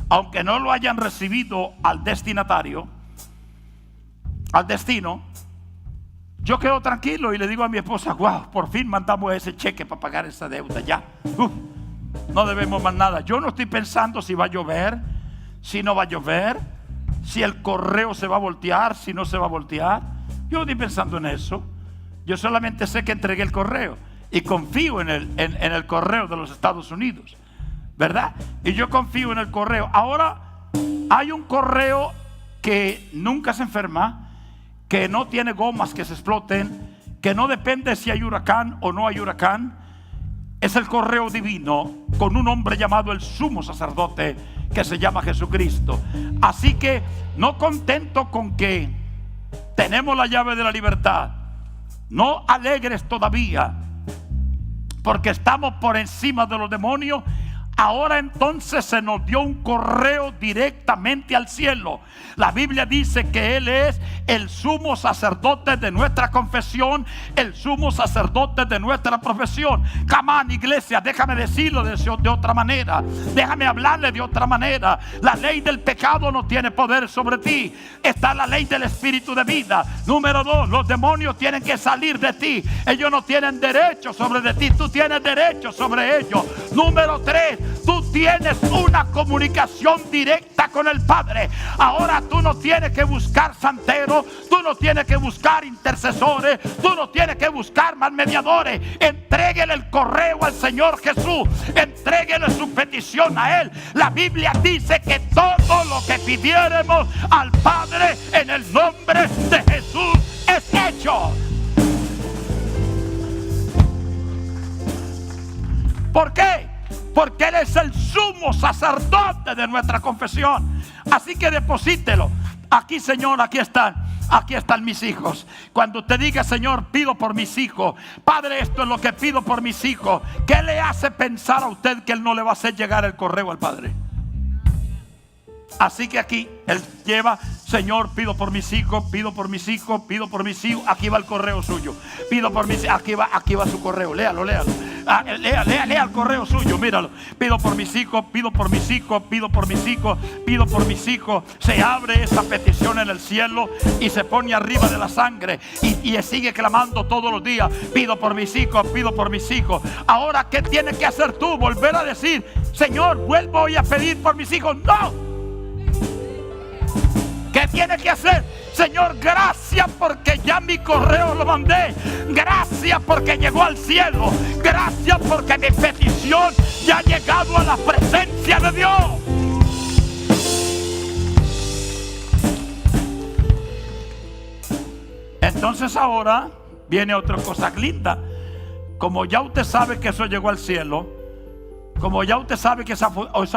aunque no lo hayan recibido al destinatario, al destino, yo quedo tranquilo y le digo a mi esposa: wow, por fin mandamos ese cheque para pagar esa deuda. Ya, no debemos más nada. Yo no estoy pensando si va a llover, si no va a llover, si el correo se va a voltear, si no se va a voltear. Yo no estoy pensando en eso. Yo solamente sé que entregué el correo y confío en el correo de los Estados Unidos, ¿verdad? Y yo confío en el correo. Ahora hay un correo que nunca se enferma, que no tiene gomas que se exploten, que no depende si hay huracán o no hay huracán. Es el correo divino con un hombre llamado el sumo sacerdote, que se llama Jesucristo. Así que, no contento con que tenemos la llave de la libertad, no alegres todavía porque estamos por encima de los demonios, ahora entonces se nos dio un correo directamente al cielo. La Biblia dice que Él es el sumo sacerdote de nuestra confesión, el sumo sacerdote de nuestra profesión. Camán, iglesia, déjame decirlo de otra manera, déjame hablarle de otra manera. La ley del pecado no tiene poder sobre ti. Está la ley del espíritu de vida. Número 2, los demonios tienen que salir de ti. Ellos no tienen derecho sobre de ti, tú tienes derecho sobre ellos. Número 3, tú tienes una comunicación directa con el Padre. Ahora tú no tienes que buscar santeros, tú no tienes que buscar intercesores, tú no tienes que buscar más mediadores. Entréguele el correo al Señor Jesús, entréguele su petición a Él. La Biblia dice que todo lo que pidiéremos al Padre en el nombre de Jesús es hecho. ¿Por qué? Porque Él es el sumo sacerdote de nuestra confesión. Así que deposítelo. Aquí, Señor, aquí están mis hijos. Cuando usted diga, Señor, pido por mis hijos, Padre, esto es lo que pido por mis hijos, ¿qué le hace pensar a usted que Él no le va a hacer llegar el correo al Padre? Así que aquí Él lleva, Señor, pido por mis hijos, pido por mis hijos, pido por mis hijos. Aquí va el correo suyo. Pido por mis hijos, aquí va su correo. Léalo. Lea el correo suyo, míralo. Pido por mis hijos, pido por mis hijos, pido por mis hijos, pido por mis hijos. Se abre esa petición en el cielo y se pone arriba de la sangre y sigue clamando todos los días. Pido por mis hijos, pido por mis hijos. Ahora, ¿qué tienes que hacer tú? Volver a decir, Señor, vuelvo hoy a pedir por mis hijos. ¡No! ¿Qué tiene que hacer? Señor, gracias porque ya mi correo lo mandé. Gracias porque llegó al cielo. Gracias porque mi petición ya ha llegado a la presencia de Dios. Entonces ahora viene otra cosa linda. Como ya usted sabe que eso llegó al cielo, como ya usted sabe que esa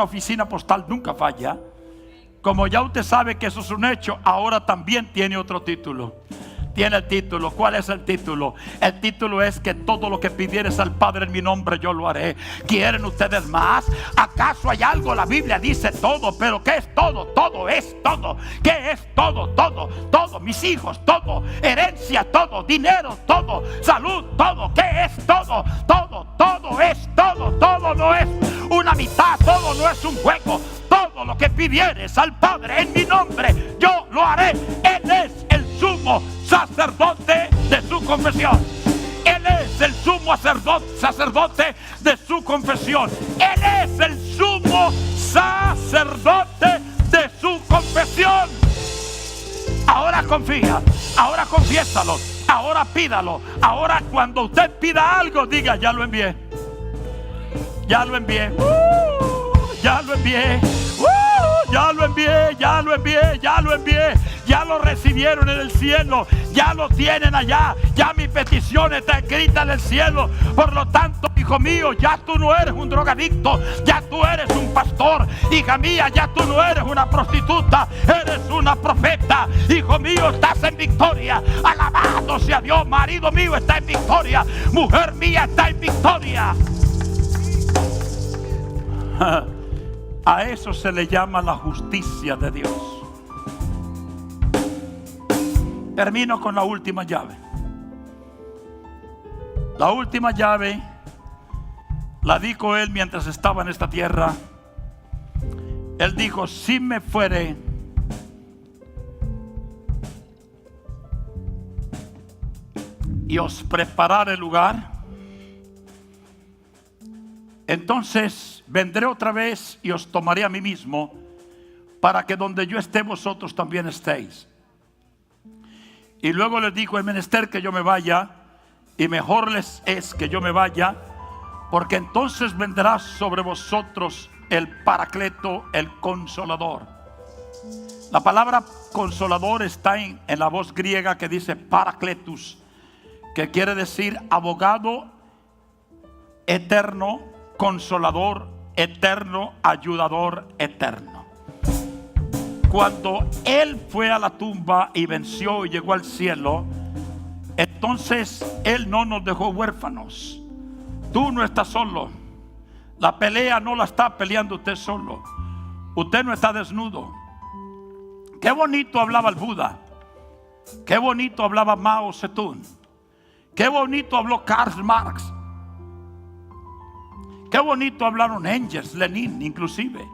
oficina postal nunca falla, como ya usted sabe que eso es un hecho, ahora también tiene otro título. Tiene el título. ¿Cuál es el título? El título es que todo lo que pidieres al Padre en mi nombre yo lo haré. ¿Quieren ustedes más? ¿Acaso hay algo? La Biblia dice todo, pero ¿qué es todo? Todo es todo. ¿Qué es todo? Todo, todo. Mis hijos, todo. Herencia, todo. Dinero, todo. Salud, todo. ¿Qué es todo? Todo, todo es todo. Todo no es una mitad, todo no es un juego. Todo lo que pidieres al Padre en mi nombre yo lo haré. Él es el sumo sacerdote de su confesión. Él es el sumo sacerdote de su confesión. Él es el sumo sacerdote de su confesión. Ahora confía, ahora confiésalo, ahora pídalo. Ahora cuando usted pida algo, diga, ya lo envié. Ya lo envié. Ya lo envié. Ya lo envié, ya lo envié, ya lo envié. Ya lo recibieron en el cielo, ya lo tienen allá. Ya mi petición está escrita en el cielo. Por lo tanto, hijo mío, ya tú no eres un drogadicto, ya tú eres un pastor. Hija mía, ya tú no eres una prostituta, eres una profeta. Hijo mío, estás en victoria. Alabado sea Dios. Marido mío está en victoria. Mujer mía está en victoria. A eso se le llama la justicia de Dios. Termino con la última llave. La última llave la dijo Él mientras estaba en esta tierra. Él dijo, si me fuere, y os prepararé el lugar, entonces vendré otra vez y os tomaré a mí mismo, para que donde yo esté vosotros también estéis. Y luego les dijo, es menester que yo me vaya, y mejor les es que yo me vaya, porque entonces vendrá sobre vosotros el Paracleto, el Consolador. La palabra consolador está en la voz griega que dice Paracletus, que quiere decir abogado eterno, consolador eterno, ayudador eterno. Cuando Él fue a la tumba y venció y llegó al cielo, entonces Él no nos dejó huérfanos. Tú no estás solo. La pelea no la está peleando usted solo. Usted no está desnudo. Qué bonito hablaba el Buda. Qué bonito hablaba Mao Zedong. Qué bonito habló Karl Marx. Qué bonito hablaron Engels, Lenin inclusive.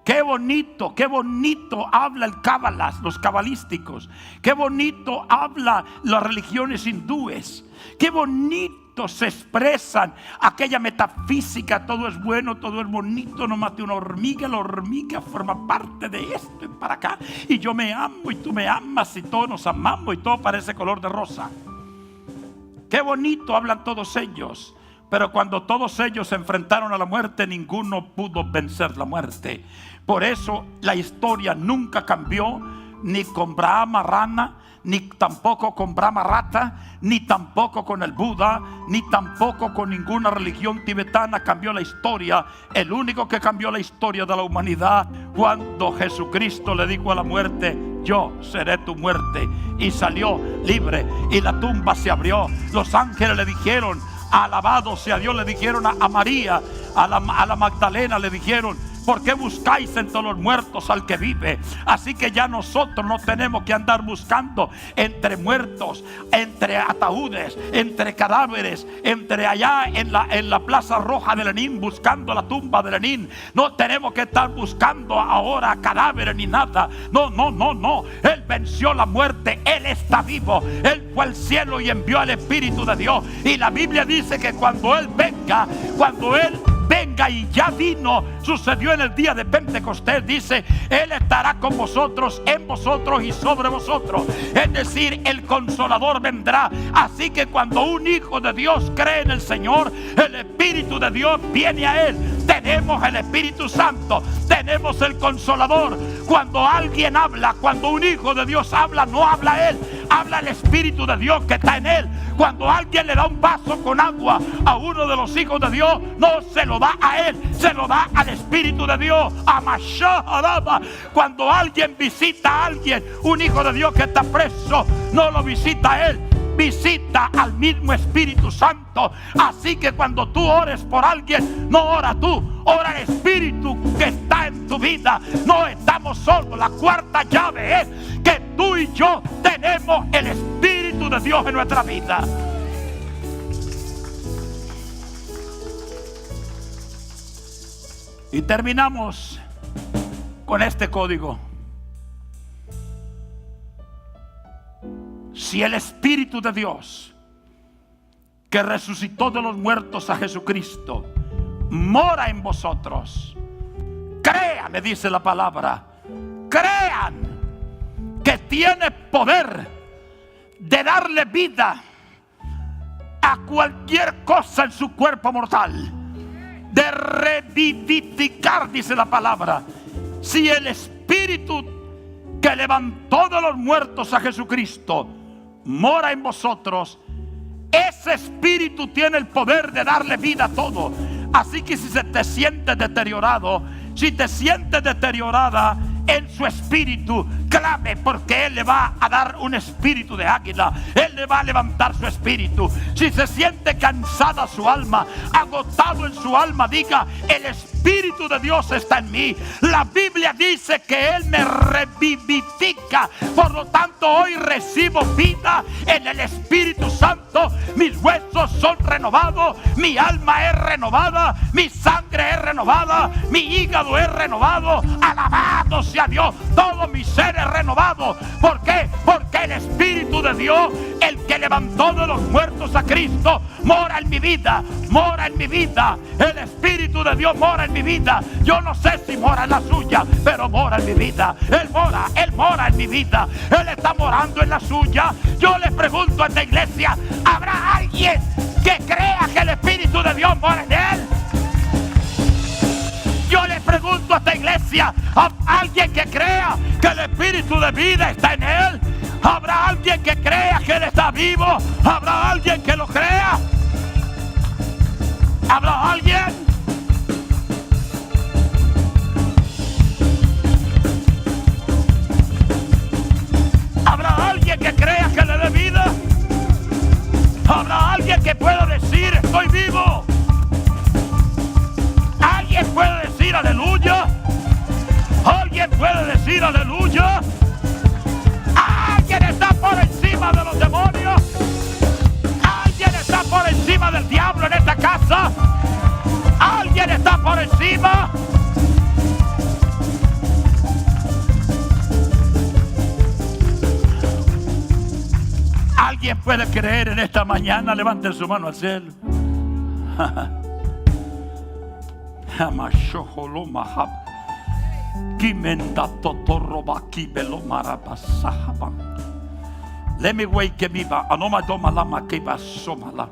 Qué bonito habla el Cábalas, los cabalísticos. Qué bonito habla las religiones hindúes. Qué bonito se expresan aquella metafísica. Todo es bueno, todo es bonito. No mate una hormiga, la hormiga forma parte de esto y para acá. Y yo me amo y tú me amas y todos nos amamos y todo parece color de rosa. Qué bonito hablan todos ellos. Pero cuando todos ellos se enfrentaron a la muerte, ninguno pudo vencer la muerte. Por eso la historia nunca cambió, ni con Brahma Rana, ni tampoco con Brahma Rata, ni tampoco con el Buda, ni tampoco con ninguna religión tibetana cambió la historia. El único que cambió la historia de la humanidad, cuando Jesucristo le dijo a la muerte, yo seré tu muerte. Y salió libre y la tumba se abrió. Los ángeles le dijeron, alabado sea Dios, le dijeron a María, a la Magdalena le dijeron, ¿por qué buscáis entre los muertos al que vive? Así que ya nosotros no tenemos que andar buscando entre muertos, entre ataúdes, entre cadáveres, entre allá en la Plaza Roja de Lenin, buscando la tumba de Lenin. No tenemos que estar buscando ahora cadáveres ni nada. No. Él venció la muerte. Él está vivo. Él fue al cielo y envió al Espíritu de Dios. Y la Biblia dice que cuando Él venga, y ya vino, sucedió en el día de Pentecostés, dice, Él estará con vosotros, en vosotros y sobre vosotros. Es decir, el Consolador vendrá. Así que cuando un hijo de Dios cree en el Señor, el Espíritu de Dios viene a él. Tenemos el Espíritu Santo, tenemos el Consolador. Cuando alguien habla, cuando un hijo de Dios habla, no habla él, habla el Espíritu de Dios que está en él. Cuando alguien le da un vaso con agua a uno de los hijos de Dios, no se lo da a él, se lo da al Espíritu de Dios. Cuando alguien visita a alguien, un hijo de Dios que está preso, no lo visita a él, visita al mismo Espíritu Santo. Así que cuando tú ores por alguien, no ora tú, ora el Espíritu que está en tu vida. No estamos solos. La cuarta llave es que tú y yo tenemos el Espíritu de Dios en nuestra vida. Y terminamos con este código. Si el Espíritu de Dios, que resucitó de los muertos a Jesucristo, mora en vosotros, crean, me dice la palabra, crean que tiene poder de darle vida a cualquier cosa en su cuerpo mortal, de revivificar, dice la palabra. Si el Espíritu que levantó de los muertos a Jesucristo mora en vosotros, ese Espíritu tiene el poder de darle vida a todo. Así que si se te sientes deteriorado, si te sientes deteriorada en su espíritu, clame, porque Él le va a dar un espíritu de águila. Él le va a levantar su espíritu. Si se siente cansada su alma, agotado en su alma, diga, el Espíritu de Dios está en mí. La Biblia dice que Él me revivifica. Por lo tanto, hoy recibo vida en el Espíritu Santo. Mis huesos son renovados, mi alma es renovada, mi sangre es renovada, mi hígado es renovado. Alabado sea Dios, todo mi ser es renovado. ¿Por qué? Porque el Espíritu de Dios, el que levantó de los muertos a Cristo, mora en mi vida, mora en mi vida. El Espíritu de Dios mora en mi vida. Yo no sé si mora en la suya, pero mora en mi vida. Él mora en mi vida. Él está morando en la suya. Yo le pregunto a esta iglesia, ¿habrá alguien que crea que el Espíritu de Dios mora en él? Yo le pregunto a esta iglesia, ¿habrá alguien que crea que el Espíritu de vida está en él? ¿Habrá alguien que crea que Él está vivo? ¿Habrá alguien que lo crea? ¿Habrá alguien? ¿Habrá alguien que crea que le dé vida? ¿Habrá alguien que pueda decir, estoy vivo? ¿Alguien puede decir aleluya? ¿Alguien puede decir aleluya? ¿Alguien está por encima de los demonios? ¿Alguien está por encima del diablo en esta casa? ¿Alguien está por encima? ¿Alguien puede creer en esta mañana? Levanten su mano al cielo. Let me wake him up. Anoma doma lama kiba somala.